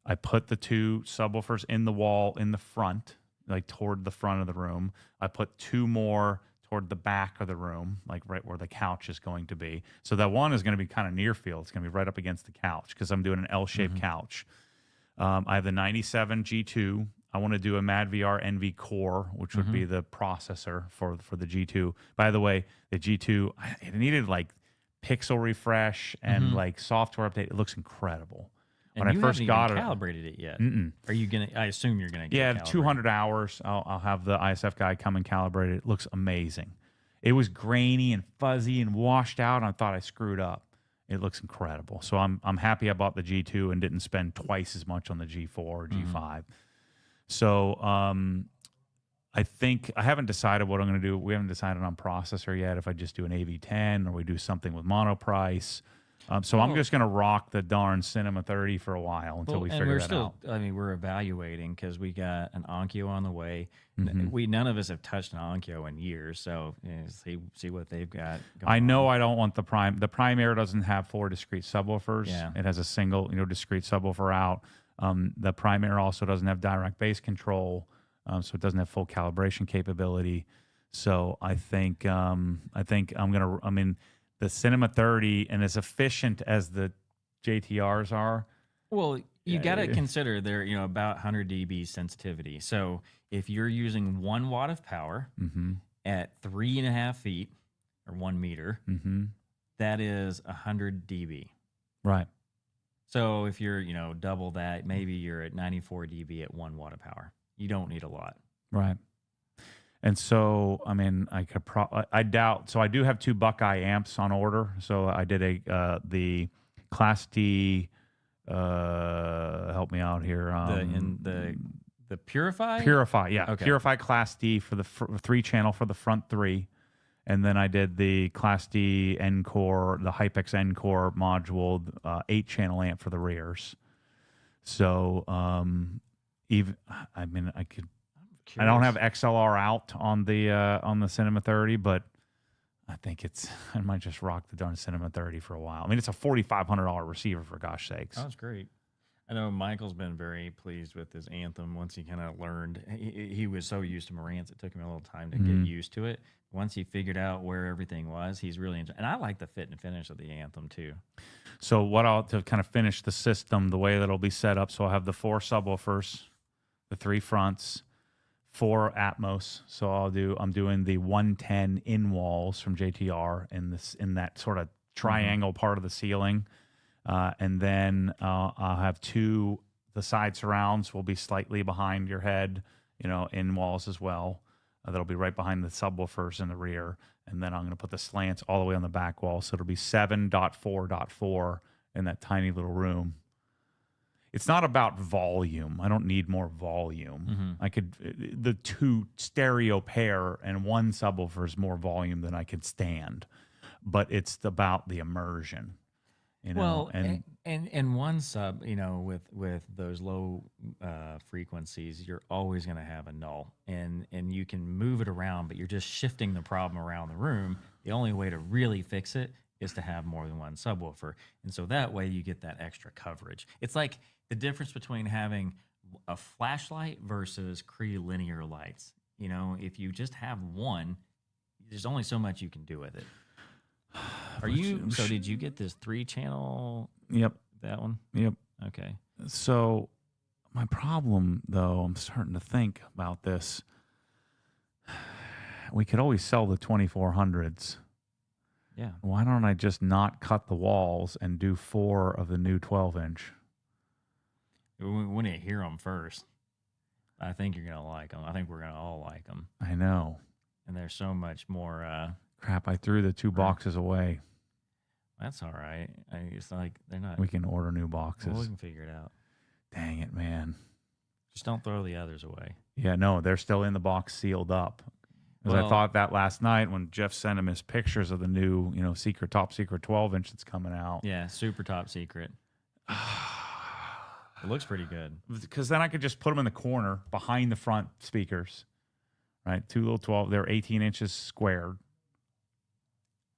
I put the 2 subwoofers in the wall in the front, like toward the front of the room. I put 2 more toward the back of the room, like right where the couch is going to be. So that one is going to be kind of near field. It's going to be right up against the couch because I'm doing an L-shaped couch. I have the 97 G2. I want to do a MadVR NV Core, which would be the processor for the G2. By the way, the G2, it needed like pixel refresh and like software update. It looks incredible. And When you I first haven't got even it, calibrated it yet. Mm-mm. Are you gonna? I assume you're gonna. Get Yeah, it 200 hours. I'll have the ISF guy come and calibrate it. It looks amazing. It was grainy and fuzzy and washed out, and I thought I screwed up. It looks incredible. So I'm happy I bought the G2 and didn't spend twice as much on the G4 or G5. So I think I haven't decided what I'm going to do. We haven't decided on processor yet. If I just do an AV10 or we do something with monoprice. So I'm just going to rock the darn Cinema 30 for a while until we figure that out. I mean, we're evaluating because we got an Onkyo on the way. None of us have touched an Onkyo in years, so see what they've got. I know I don't want the Prime. The Prime Air doesn't have 4 discrete subwoofers. Yeah. It has a single, discrete subwoofer out. The Prime Air also doesn't have direct bass control, so it doesn't have full calibration capability. So I think I'm gonna. I mean, the Cinema 30 and as efficient as the JTRs are. Well, you got to consider they're about 100 dB sensitivity. So if you're using 1 watt of power at 3.5 feet or 1 meter, that is 100 dB. Right. So if you're double that, maybe you're at 94 dB at 1 watt of power. You don't need a lot. Right. And so, I mean, I doubt. So I do have 2 Buckeye amps on order. So I did the Class D. Help me out here. The Purify. Purify, yeah. Okay. Purify Class D for the 3-channel for the front 3, and then I did the Class D Encore, the Hypex Encore module, 8-channel amp for the rears. So I don't have XLR out on the Cinema 30, but I think I might just rock the darn Cinema 30 for a while. I mean, it's a $4,500 receiver, for gosh sakes. Oh, that's great. I know Michael's been very pleased with his Anthem once he kind of learned. He was so used to Marantz, it took him a little time to get used to it. Once he figured out where everything was, he's really enjoying. And I like the fit and finish of the Anthem too. So to kind of finish the system, the way that it'll be set up, so I'll have the 4 subwoofers, the 3 fronts, 4 Atmos. So I'm doing the 110 in walls from JTR in that sort of triangle part of the ceiling. And then I'll have 2, the side surrounds will be slightly behind your head, in walls as well. That'll be right behind the subwoofers in the rear. And then I'm going to put the slants all the way on the back wall. So it'll be 7.4.4 in that tiny little room. It's not about volume. I don't need more volume. The 2 stereo pair and 1 subwoofer is more volume than I could stand. But it's about the immersion. Well, and one sub, with those low frequencies, you're always going to have a null, and you can move it around, but you're just shifting the problem around the room. The only way to really fix it is to have more than 1 subwoofer, and so that way you get that extra coverage. It's like the difference between having a flashlight versus Cree linear lights. If you just have one, there's only so much you can do with it. Did you get this 3-channel? Yep. That one? Yep. Okay. So my problem, though, I'm starting to think about this. We could always sell the 2400s. Yeah. Why don't I just not cut the walls and do 4 of the new 12-inch? When you hear them first, I think you're going to like them. I think we're going to all like them. I know. And there's so much more... Crap, I threw the 2 boxes away. That's all right. It's like they're not... We can order new boxes. Well, we can figure it out. Dang it, man. Just don't throw the others away. Yeah, no, they're still in the box sealed up. Because I thought that last night when Jeff sent him his pictures of the new, top secret 12-inch that's coming out. Yeah, super top secret. It looks pretty good. Because then I could just put them in the corner behind the front speakers. Right? 2 little 12, they're 18 inches squared.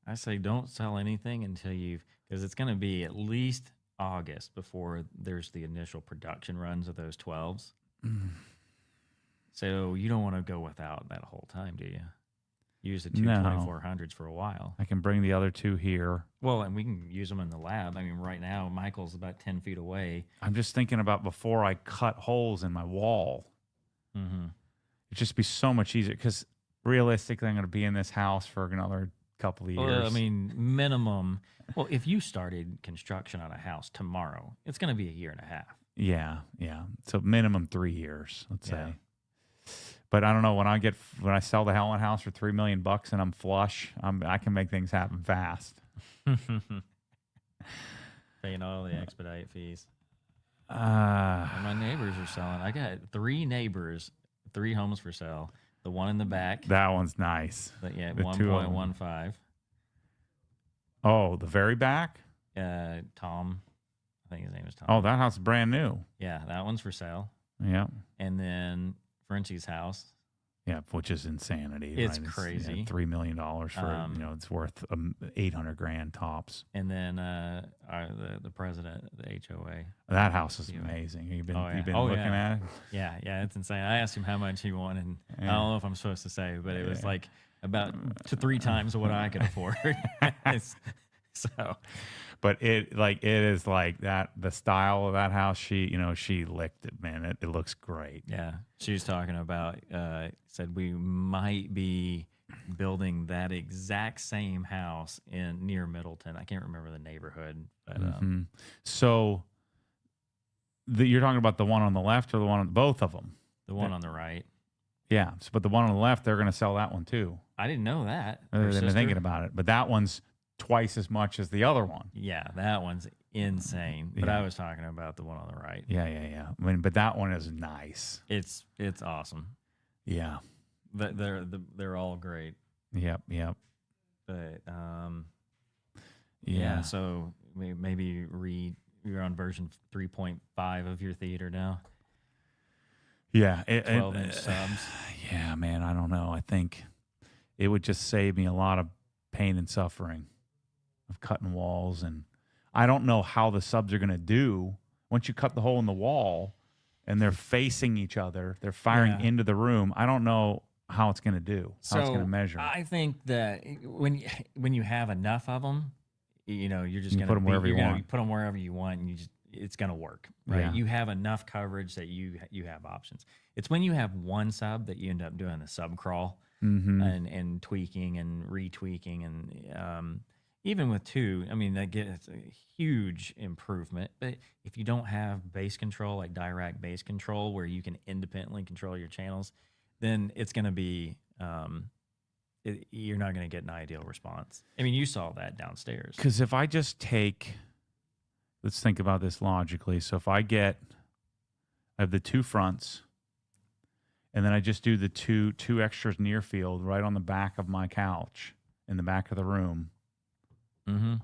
I say don't sell anything until because it's going to be at least August before there's the initial production runs of those 12s. So you don't want to go without that whole time, do you? Use the two 2400s for a while. I can bring the other two here. Well, and we can use them in the lab. I mean, right now, Michael's about 10 feet away. I'm just thinking about before I cut holes in my wall. Mm-hmm. It'd just be so much easier because realistically, I'm going to be in this house for another couple of years. Well, I mean, minimum. Well, if you started construction on a house tomorrow, it's going to be a year and a half. Yeah. So minimum 3 years, let's say. But I don't know, when I sell the Helen house for $3 million and I'm flush, I can make things happen fast. Paying all the expedite fees. Uh, And my neighbors are selling. I got 3 neighbors, 3 homes for sale. The one in the back. that one's nice. Yeah, The two of them. 1.15. Oh, the very back? Tom. I think his name is Tom. Oh, that house is brand new. Yeah, that one's for sale. Yeah. And then Frenchie's house. Yeah, which is insanity. It's right? crazy. $3 million for it's worth $800,000 tops. And then the president of the HOA. That house is amazing. You've been looking at it? Yeah, it's insane. I asked him how much he wanted. And I don't know if I'm supposed to say, but it was like about 3 times what I could afford. So, but it is like that. The style of that house, she licked it, man. It looks great. yeah, she was talking about. Said we might be building that exact same house near Middleton. I can't remember the neighborhood, but So, you're talking about the one on the left or the one on both of them? the one on the right. Yeah, but the one on the left, they're going to sell that one too. I didn't know that. They've been thinking about it, but that one's twice as much as the other one. Yeah, that one's insane. But Yeah. I was talking about the one on the right. Yeah. I mean, but that one is nice. It's awesome. Yeah. They're all great. Yep. But Yeah. so maybe you're on version 3.5 of your theater now. Yeah. 12-inch subs. Yeah, man. I don't know. I think it would just save me a lot of pain and suffering of cutting walls, and I don't know how the subs are going to do once you cut the hole in the wall and they're facing each other. They're firing into the room. I don't know how it's going to do. How it's going to measure. I think that when you have enough of them, you're just going to put them wherever you want. You put them wherever you want, and it's going to work, right? Yeah. You have enough coverage that you have options. It's when you have one sub that you end up doing the sub crawl and tweaking and retweaking, and even with 2, I mean, that gets a huge improvement. But if you don't have base control, like direct base control, where you can independently control your channels, then it's going to be you're not going to get an ideal response. I mean, you saw that downstairs. Because if I just let's think about this logically. So if I have the 2 fronts, and then I just do the two extras near field right on the back of my couch in the back of the room. Mm-hmm.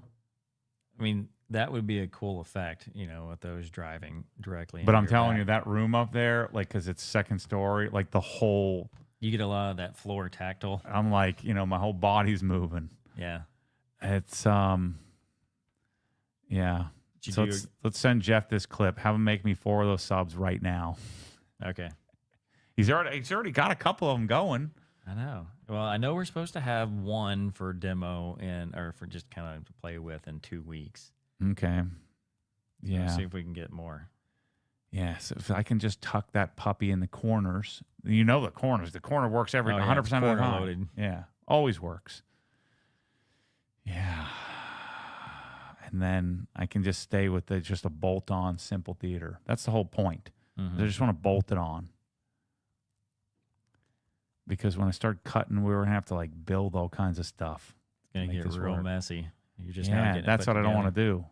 I mean, that would be a cool effect, with those driving directly. But I'm telling you, that room up there, like, because it's second story, like the whole... You get a lot of that floor tactile. I'm like, my whole body's moving. Yeah. It's, yeah. So let's send Jeff this clip. Have him make me 4 of those subs right now. Okay. He's already got a couple of them going. I know. Well, I know we're supposed to have 1 for demo or for just kind of to play with in 2 weeks. Okay. Yeah. Let's see if we can get more. Yeah. So if I can just tuck that puppy in the corners, the corners. The corner works 100% of the time. Loaded. Yeah. Always works. Yeah. And then I can just stay with just a bolt-on simple theater. That's the whole point. Mm-hmm. I just want to bolt it on. Because when I start cutting, we're going to have to build all kinds of stuff. It's going to get real messy. You're just that's what I don't want to do.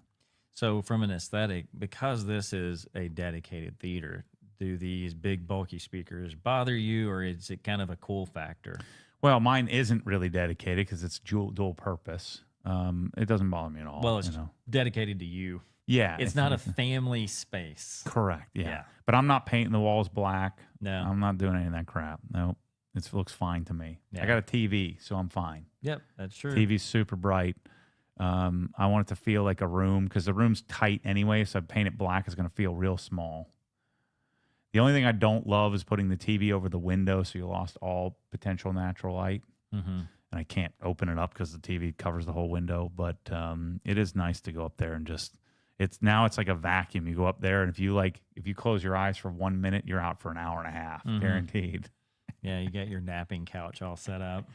So from an aesthetic, because this is a dedicated theater, do these big bulky speakers bother you, or is it kind of a cool factor? Well, mine isn't really dedicated because it's dual purpose. It doesn't bother me at all. Well, it's dedicated to you. Yeah. It's not a family space. Correct. Yeah. But I'm not painting the walls black. No. I'm not doing any of that crap. Nope. It looks fine to me. Yeah. I got a TV, so I'm fine. Yep, that's true. TV's super bright. I want it to feel like a room because the room's tight anyway. So I paint it black. It's going to feel real small. The only thing I don't love is putting the TV over the window, so you lost all potential natural light. Mm-hmm. And I can't open it up because the TV covers the whole window. But it is nice to go up there and just it's like a vacuum. You go up there, and if you close your eyes for 1 minute, you're out for an hour and a half, guaranteed. Yeah, you got your napping couch all set up.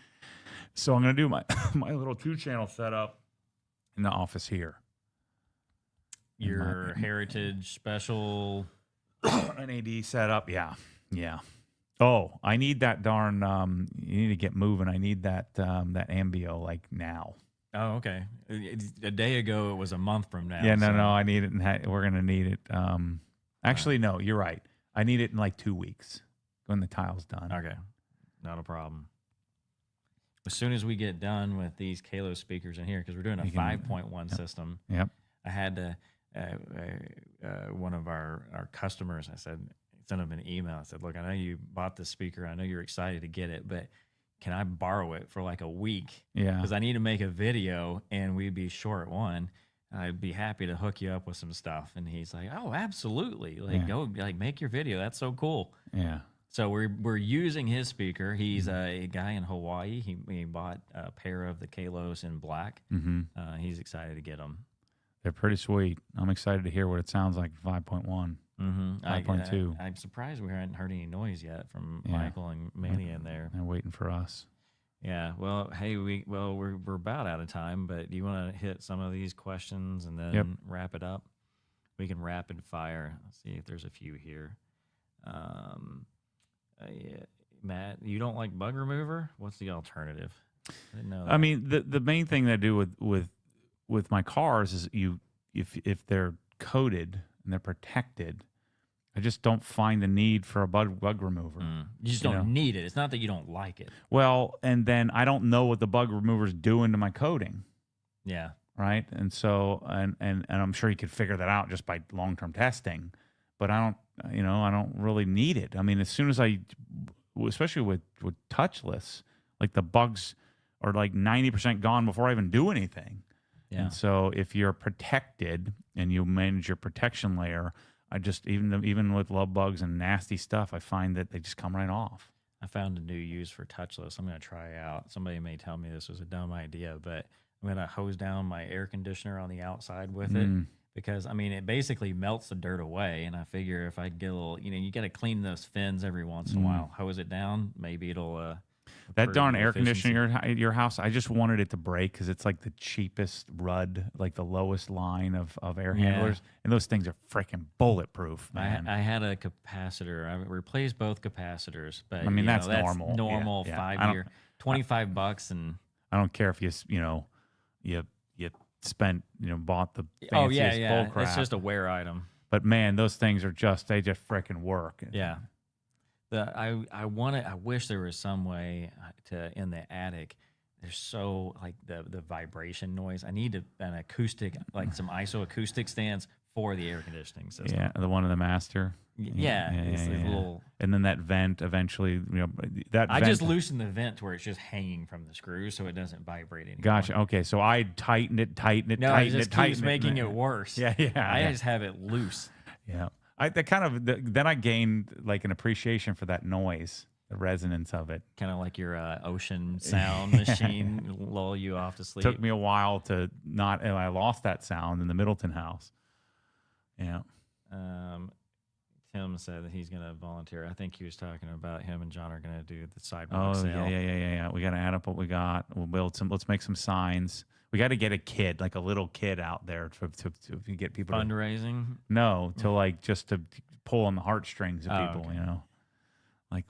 So I'm gonna do my my little 2-channel setup in the office here. Your Heritage special NAD setup, yeah. Oh, I need that darn. You need to get moving. I need that Ambio like now. Oh, okay. A day ago, it was a month from now. Yeah, no, I need it. We're gonna need it. Actually, no, you're right. I need it in like 2 weeks when the tile's done. Okay, not a problem. As soon as we get done with these Kalos speakers in here, because we're doing a 5.1 system. Yep. I had to. One of our customers, I said, sent him an email. I said, look, I know you bought this speaker. I know you're excited to get it, but can I borrow it for like a week? Yeah. Because I need to make a video and we'd be short one. I'd be happy to hook you up with some stuff. And he's like, oh, absolutely. Like, go, like, make your video. That's so cool. Yeah. So we're using his speaker. He's a guy in Hawaii. He bought a pair of the Kalos in black. Mm-hmm. He's excited to get them. They're pretty sweet. I'm excited to hear what it sounds like 5.1. 5.2. I'm surprised we haven't heard any noise yet from Michael and Manny in there. They're waiting for us. Yeah. Well, hey, we're about out of time, but do you want to hit some of these questions and then wrap it up? We can rapid fire. Let's see if there's a few here. Matt, you don't like bug remover? What's the alternative? I didn't know that. I mean, the main thing that I do with my cars is if they're coated and they're protected, I just don't find the need for a bug remover. You just don't need it. It's not that you don't like it. Well, and then I don't know what the bug remover's doing to my coating. Yeah. Right. And so and I'm sure you could figure that out just by long-term testing, but I don't really need it. I mean, as soon as especially with touchless, like the bugs are like 90% gone before I even do anything. Yeah. And so if you're protected and you manage your protection layer, I just even with love bugs and nasty stuff, I find that they just come right off. I found a new use for touchless. I'm going to try out. Somebody may tell me this was a dumb idea, but I'm going to hose down my air conditioner on the outside with it because, I mean, it basically melts the dirt away. And I figure if I get a little, you got to clean those fins every once in a while, hose it down. Maybe it'll that darn air conditioner in your house, I just wanted it to break because it's like the cheapest RUD, like the lowest line of air handlers. And those things are freaking bulletproof, man. I had a capacitor. I replaced both capacitors. But, I mean, that's normal. Normal, 5-year, $25. And I don't care if you spent, bought the fanciest bull crap. It's just a wear item. But, man, those things are they just freaking work. Yeah. I wish there was some way to in the attic. There's so like the vibration noise. I need an acoustic, like some ISO acoustic stands for the air conditioning system. Yeah, the one in the master. Yeah. Little. And then that vent eventually, I just loosened the vent to where it's just hanging from the screw, so it doesn't vibrate anymore. Gotcha. Okay, so I tightened it, no, it just keeps making it worse. Yeah. I just have it loose. Yeah. Then I gained like an appreciation for that noise, the resonance of it. Kind of like your ocean sound machine lull you off to sleep. Took me a while and I lost that sound in the Middleton house. Yeah. Tim said that he's going to volunteer. I think he was talking about him and John are going to do the sidewalk sale. Yeah. We got to add up what we got. We'll build let's make some signs. We got to get a kid, like a little kid out there to get people fundraising. Just to pull on the heartstrings of people, okay. Like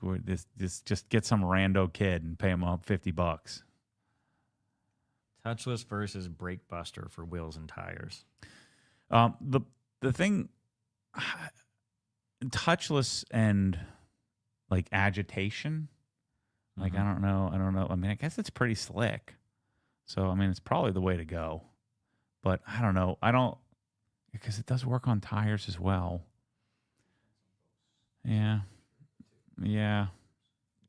just get some rando kid and pay him up $50. Touchless versus brake buster for wheels and tires. The thing, touchless and like agitation, like I don't know. I mean, I guess it's pretty slick. So, I mean, it's probably the way to go. But I don't know. Because it does work on tires as well. Yeah.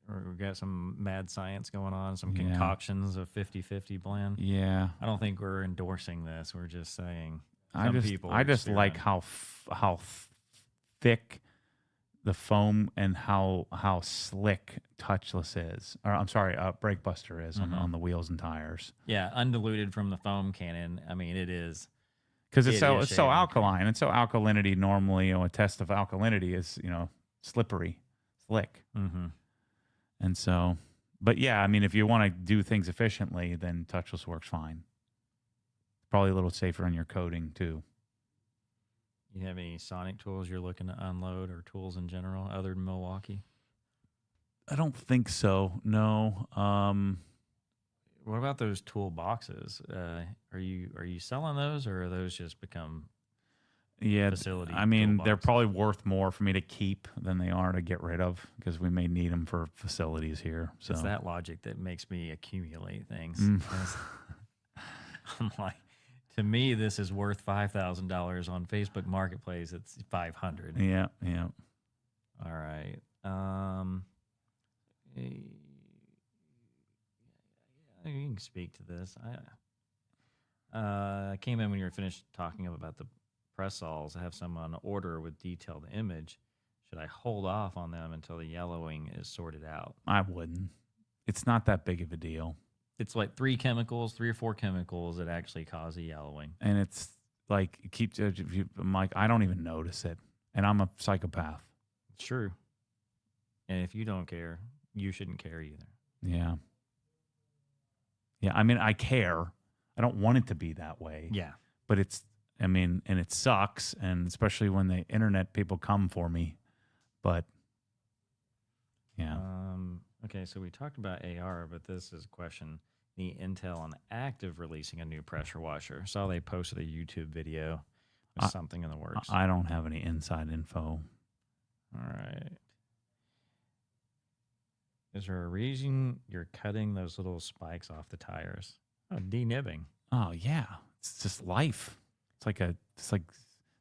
we got some mad science going on, some Yeah. concoctions of 50-50 blend. Yeah. I don't think we're endorsing this. We're just saying I some just people I just like experiment. how thick the foam and how slick touchless is. Or I'm sorry, Breakbuster is on the wheels and tires. Yeah, undiluted from the foam cannon. I mean, it is. Because It it's so is it's so shaving alkaline. And so alkalinity normally, a test of alkalinity is, slippery, slick. Mm-hmm. And so, but yeah, I mean, if you want to do things efficiently, then touchless works fine. Probably a little safer on your coating too. You have any sonic tools you're looking to unload, or tools in general, other than Milwaukee? I don't think so. No. What about those tool boxes? Are you selling those, or are those just become Yeah, facility? I mean, they're toolboxes? probably worth more for me to keep than they are to get rid of because we may need them for facilities here. So It's that logic that makes me accumulate things. Mm. 'Cause I'm like, to me, this is worth $5,000 on Facebook Marketplace. It's 500. yeah. All right. You can speak to this. I came in when you were finished talking about the press saws. I have some on order with detailed image. Should I hold off on them until the yellowing is sorted out? I wouldn't. It's not that big of a deal. It's like 3 or 4 chemicals that actually cause the yellowing. And it's like, I'm like, I don't even notice it. And I'm a psychopath. It's true. And if you don't care, you shouldn't care either. Yeah. Yeah. I mean, I care. I don't want it to be that way. Yeah. But and it sucks. And especially when the internet people come for me. But yeah. Okay, so we talked about AR, but this is a question. The intel on Active releasing a new pressure washer. Saw they posted a YouTube video with something in the works. I don't have any inside info. All right. Is there a reason you're cutting those little spikes off the tires? Oh, denibbing. Oh yeah, it's just life. It's like, is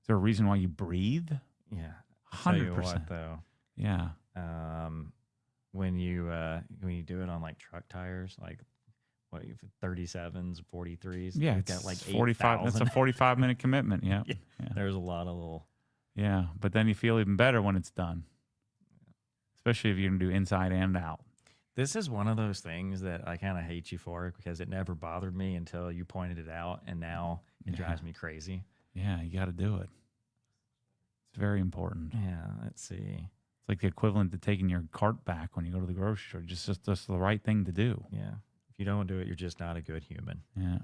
there a reason why you breathe? Yeah. 100%. Tell you what, though. Yeah. When you do it on like truck tires, like what, 37s, 43s. Yeah, you've it's got like 45. That's a 45-minute commitment. Yeah. Yeah. There's a lot of little. Yeah, but then you feel even better when it's done, especially if you're gonna do inside and out. This is one of those things that I kind of hate you for because it never bothered me until you pointed it out, and now it drives me crazy. Yeah, you got to do it. It's very important. Yeah, let's see. It's like the equivalent to taking your cart back when you go to the grocery store. Just the right thing to do. Yeah. If you don't do it, you're just not a good human. Yeah.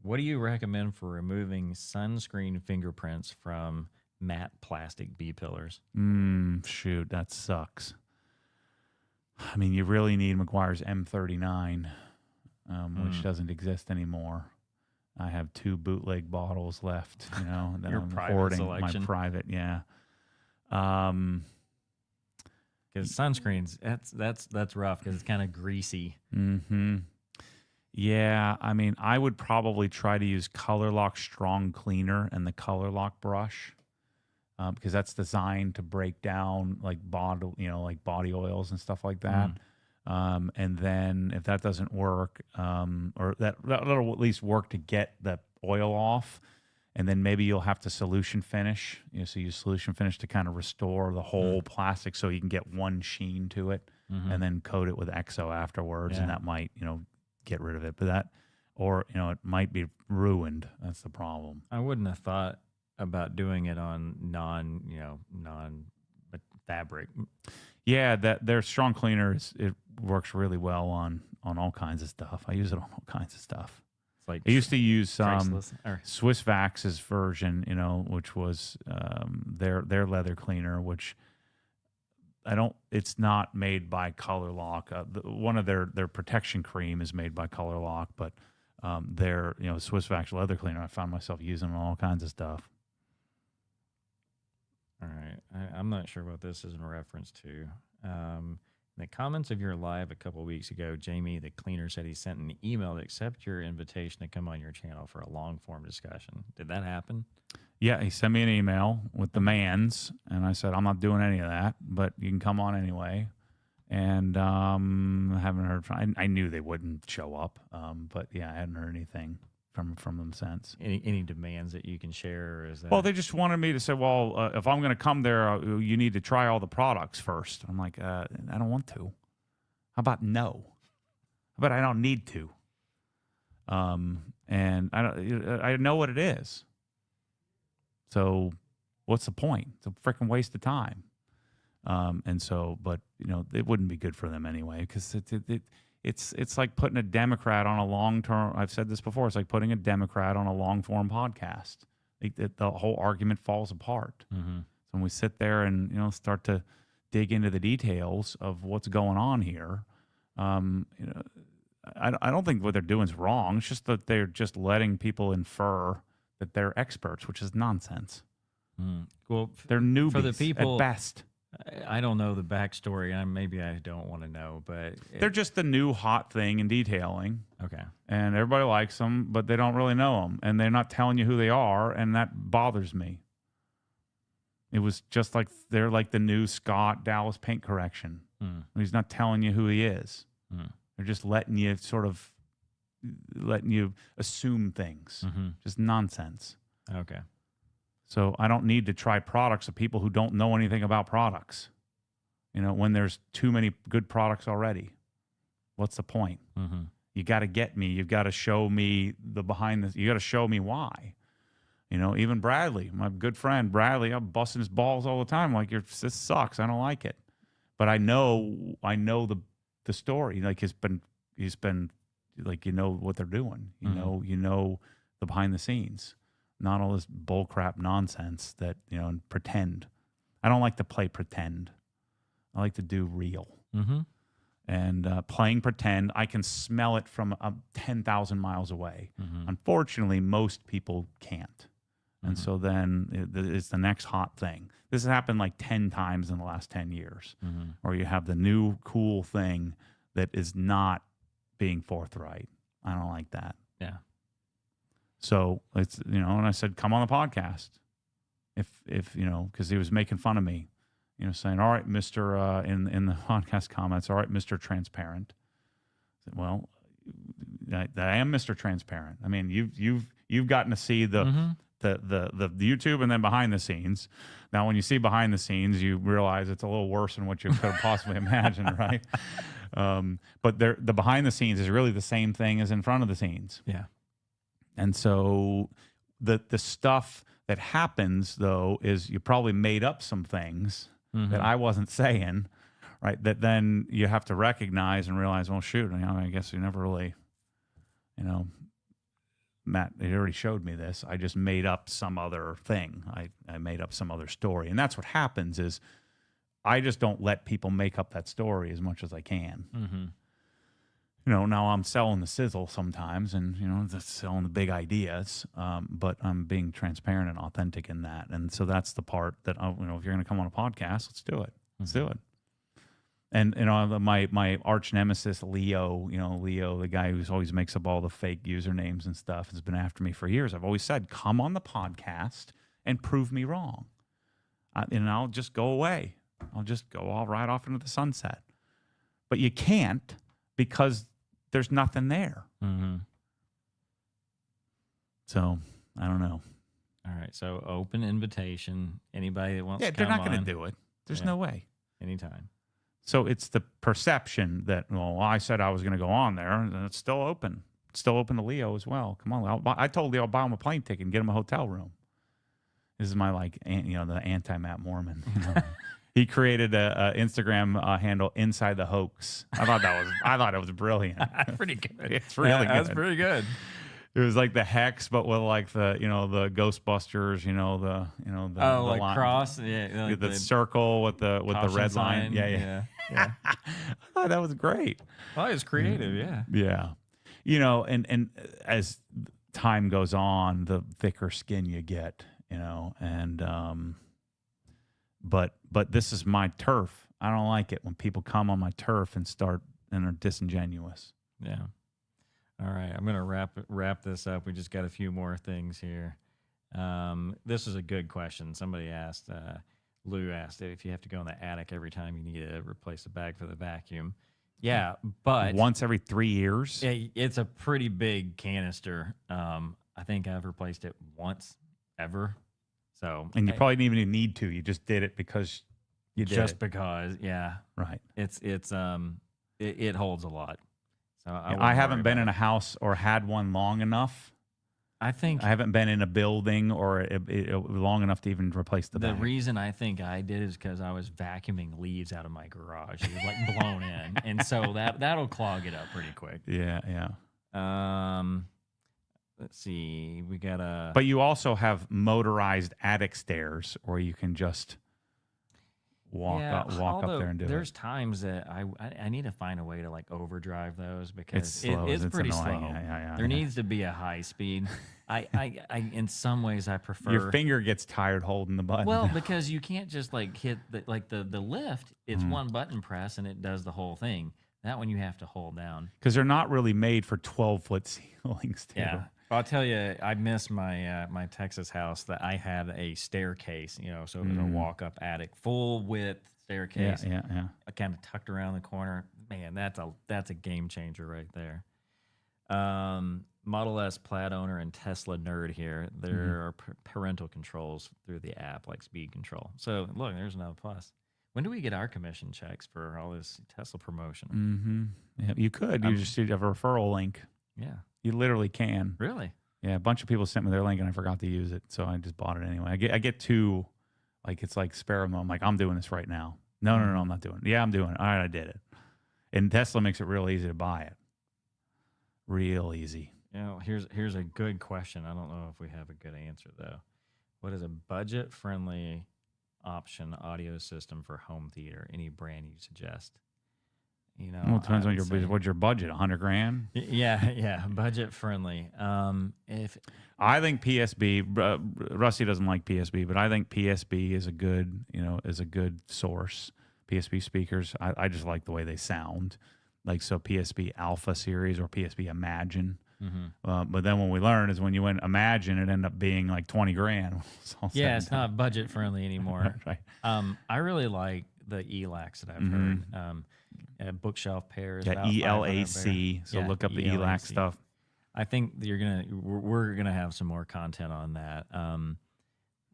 What do you recommend for removing sunscreen fingerprints from matte plastic B-pillars? Shoot, that sucks. I mean, you really need McGuire's M39, which doesn't exist anymore. I have 2 bootleg bottles left, that Your I'm private hoarding. selection. My private, yeah. Because sunscreens, that's rough because it's kind of greasy. Mm-hmm. Yeah, I mean, I would probably try to use Color Lock Strong Cleaner and the Color Lock brush because that's designed to break down like body oils and stuff like that. And then if that doesn't work, or that'll at least work to get the oil off, and then maybe you'll have to solution finish. So use solution finish to kind of restore the whole plastic so you can get one sheen to it, and then coat it with XO afterwards, and that might get rid of it. But it might be ruined. That's the problem. I wouldn't have thought about doing it on non fabric. Yeah, their strong cleaner it works really well on all kinds of stuff. I use it on all kinds of stuff. It's like I used to use Traceless, Swiss Vax's version, which was their leather cleaner, which it's not made by Color Lock. One of their protection cream is made by Color Lock, but their Swiss Vax leather cleaner, I found myself using on all kinds of stuff. All right. I'm not sure what this is in reference to. In the comments of your live a couple of weeks ago, Jamie, the cleaner, said he sent an email to accept your invitation to come on your channel for a long-form discussion. Did that happen? Yeah, he sent me an email with demands, and I said, I'm not doing any of that, but you can come on anyway. And I haven't heard from. I knew they wouldn't show up, but yeah, I hadn't heard anything from them since. Any demands that you can share? Or is that Well, they just wanted me to say, well, if I'm going to come there, you need to try all the products first. I'm like, I don't want to. How about no? How about I don't need to? And I know what it is. So what's the point? It's a freaking waste of time. And so, but it wouldn't be good for them anyway, because it's like putting a Democrat on a long-term. I've said this before. It's like putting a Democrat on a long-form podcast. The whole argument falls apart. Mm-hmm. So when we sit there and start to dig into the details of what's going on here, I don't think what they're doing is wrong. It's just that they're just letting people infer that they're experts, which is nonsense. Well, they're newbies for the people at best. I don't know the backstory, and maybe I don't want to know, but They're just the new hot thing in detailing. Okay. And everybody likes them, but they don't really know them, and they're not telling you who they are, and that bothers me. It was just like they're like the new Scott Dallas paint correction. He's not telling you who he is. They're just letting you assume things. Just nonsense. Okay. So I don't need to try products of people who don't know anything about products. When there's too many good products already, what's the point? You got to get me. You've got to show me the behind the. You got to show me why. Even Bradley, my good friend Bradley, I'm busting his balls all the time. Like, this sucks. I don't like it. But I know the story. Like, he's been like, what they're doing. You know the behind the scenes. Not all this bullcrap nonsense that, and pretend. I don't like to play pretend. I like to do real. And playing pretend, I can smell it from 10,000 miles away. Unfortunately, most people can't. And so then it's the next hot thing. This has happened like 10 times in the last 10 years, where you have the new cool thing that is not being forthright. I don't like that. Yeah. So it's, and I said, come on the podcast. If because he was making fun of me, saying, all right, Mr. In the podcast comments, all right, Mr. Transparent. I said, well, I am Mr. Transparent. I mean, you've gotten to see the YouTube and then behind the scenes. Now, when you see behind the scenes, you realize it's a little worse than what you could have possibly imagined, right? But the behind the scenes is really the same thing as in front of the scenes. Yeah. And so the stuff that happens, though, is you probably made up some things that I wasn't saying, right? That then you have to recognize and realize, well, shoot, I guess you never really, Matt, he already showed me this. I just made up some other thing. I made up some other story. And that's what happens is I just don't let people make up that story as much as I can. Now I'm selling the sizzle sometimes and, just selling the big ideas, but I'm being transparent and authentic in that. And so that's the part that, if you're going to come on a podcast, let's do it. Let's do it. And, my arch nemesis, Leo, the guy who always makes up all the fake usernames and stuff, has been after me for years. I've always said, come on the podcast and prove me wrong. And I'll just go away. I'll just go all right off into the sunset. But you can't, because there's nothing there. So I don't know. All right. So open invitation. Anybody that wants to they're come not going to do it. There's no way. Anytime. So it's the perception that, I said I was going to go on there, and it's still open. It's still open to Leo as well. Come on. I told Leo I'll buy him a plane ticket and get him a hotel room. This is my, the anti-Matt Mormon. He created a Instagram handle, Inside the Hoax. I thought it was brilliant. Pretty good. It's really good. That's pretty good. It was like the hex, but with like the the Ghostbusters, the like line, cross, like the circle with the red line. Sign. Yeah. I thought that was great. Well, it was creative. Yeah. And as time goes on, the thicker skin you get, and but this is my turf. I don't like it when people come on my turf and are disingenuous. Yeah. All right, I'm gonna wrap this up. We just got a few more things here. This is a good question. Somebody asked, Lou asked if you have to go in the attic every time you need to replace the bag for the vacuum. Yeah, but Once every 3 years. it's a pretty big canister. I think I've replaced it once ever. So And you probably didn't even need to. You just did it because you did just it. because, yeah, Right. It holds a lot. So I haven't been in a house or had one long enough. I think I haven't been in a building or long enough to even replace the bag. reason I think I did is because I was vacuuming leaves out of my garage. It was like blown in, and so that'll clog it up pretty quick. Yeah. Let's see, we got a. But you also have motorized attic stairs, or you can just walk up there and do there's it. times that I need to find a way to like overdrive those because It's slow. it's pretty annoying. slow. Yeah, there needs to be a high speed. I in some ways I prefer. Your finger gets tired holding the button. Well, because you can't just like hit the lift. It's one button press and it does the whole thing. That one you have to hold down. Because they're not really made for 12-foot ceilings, too. Yeah. I'll tell you, I miss my my Texas house that I had a staircase, so it was a walk-up attic, full width staircase. Yeah. I kind of tucked around the corner. Man, that's a game changer right there. Model S Plaid owner and Tesla nerd here. There are parental controls through the app, like speed control. So look, there's another plus. When do we get our commission checks for all this Tesla promotion? Mm-hmm. Yeah, you could. You just have a referral link. Yeah. You literally can. Really? Yeah, a bunch of people sent me their link and I forgot to use it, so I just bought it anyway. I get two, like it's like spare them. I'm like, I'm doing this right now. No, I'm not doing it. Yeah, I'm doing it. All right, I did it. And Tesla makes it real easy to buy it. Real easy. Here's a good question. I don't know if we have a good answer though. What is a budget-friendly option audio system for home theater? Any brand you suggest? Well, it depends on what's your budget. $100,000. Yeah, budget friendly. If I think PSB, Rusty doesn't like PSB, but I think PSB is a good source. PSB speakers, I just like the way they sound. Like so, PSB Alpha series or PSB Imagine. But then when we learn is when you went Imagine, it ended up being like $20,000. It's not budget friendly anymore. Right. I really like the ELACs that I've heard. Bookshelf pairs. Yeah, ELAC. So look up the ELAC stuff. I think we're gonna have some more content on that.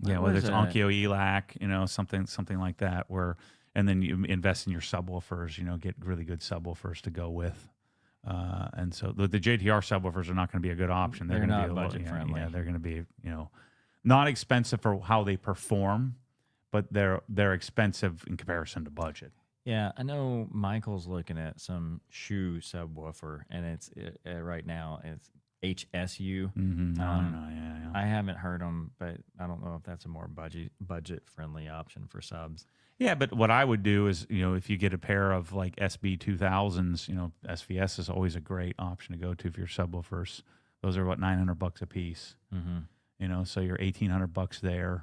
Whether it's Onkyo ELAC, something like that. And then you invest in your subwoofers. Get really good subwoofers to go with. And so the JTR subwoofers are not going to be a good option. They're not be budget friendly. Yeah, they're going to be not expensive for how they perform, but they're expensive in comparison to budget. Yeah, I know Michael's looking at some Shure subwoofer, and it's right now it's HSU. I haven't heard them, but I don't know if that's a more budget friendly option for subs. Yeah, but what I would do is, if you get a pair of like SB 2000s, SVS is always a great option to go to for your subwoofers. Those are what, $900 a piece. So you're $1,800 there.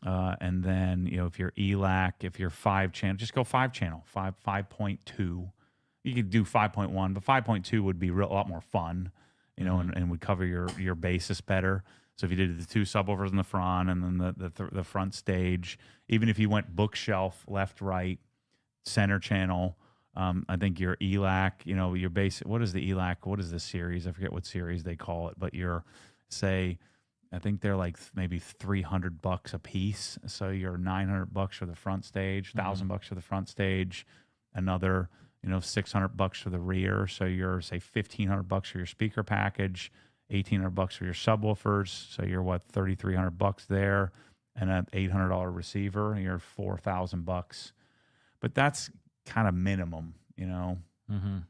And then, if you're ELAC, if you're 5-channel, just go 5-channel, 5.2. You could do 5.1, but 5.2 would be a lot more fun, and would cover your basis better. So if you did the two subwoofers in the front and then the front stage, even if you went bookshelf, left, right, center channel, I think your ELAC, your basic, what is the ELAC? What is the series? I forget what series they call it, but I think they're like maybe $300 a piece. So you're $900 for the front stage, $1,000 for the front stage, another, $600 for the rear. So you're say $1,500 for your speaker package, $1,800 for your subwoofers. So you're what, $3,300 there, and an $800 receiver, and you're $4,000. But that's kind of minimum, And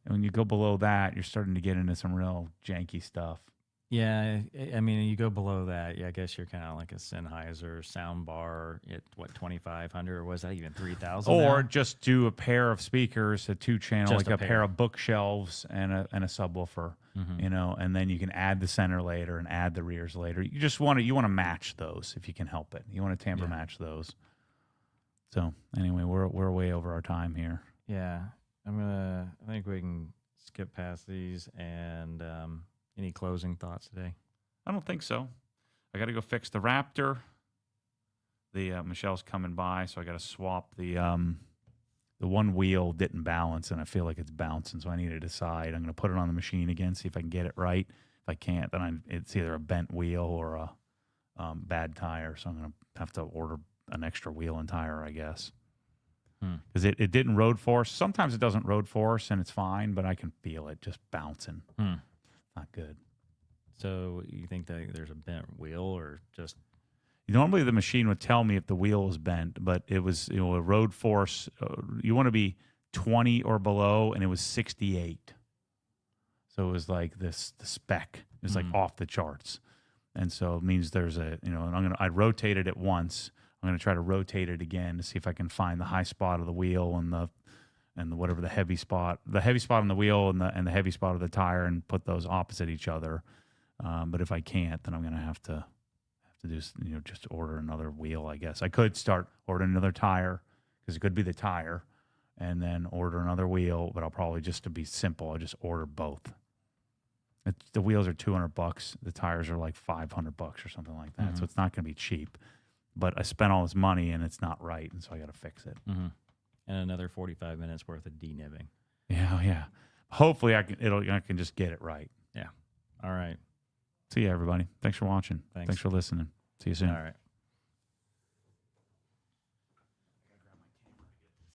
when you go below that, you're starting to get into some real janky stuff. Yeah, I mean, you go below that, I guess you're kind of like a Sennheiser soundbar at what, 2,500, or was that even 3,000? Or just do a pair of speakers, a 2-channel, Just like a pair of bookshelves and a subwoofer, and then you can add the center later and add the rears later. You just want to match those if you can help it. You want to timbre match those. So anyway, we're way over our time here. Yeah, I think we can skip past these and. Any closing thoughts today? I don't think so. I got to go fix the Raptor. the Michelle's coming by, so I got to swap the one wheel didn't balance, and I feel like it's bouncing, so I need to decide. I'm going to put it on the machine again, see if I can get it right. If I can't, then it's either a bent wheel or a bad tire, so I'm going to have to order an extra wheel and tire, I guess. Because it didn't road force. Sometimes it doesn't road force, and it's fine, but I can feel it just bouncing. Not good. So you think that there's a bent wheel, or just... Normally the machine would tell me if the wheel was bent, but it was a road force. You want to be 20 or below, and it was 68. So it was like the spec is like off the charts, and so it means there's a and I rotated it once. I'm gonna try to rotate it again to see if I can find the high spot of the wheel and the whatever the heavy spot on the wheel and the heavy spot of the tire, and put those opposite each other. But if I can't, then I'm gonna have to do just order another wheel. I guess I could start ordering another tire, because it could be the tire, and then order another wheel. But I'll probably, just to be simple, I'll just order both. The wheels are $200. The tires are like $500 or something like that. So it's not going to be cheap. But I spent all this money and it's not right, and so I got to fix it. And another 45 minutes worth of denibbing. Yeah. Hopefully I can just get it right. Yeah. All right. See you, everybody. Thanks for watching. Thanks. Thanks for listening. See you soon. All right.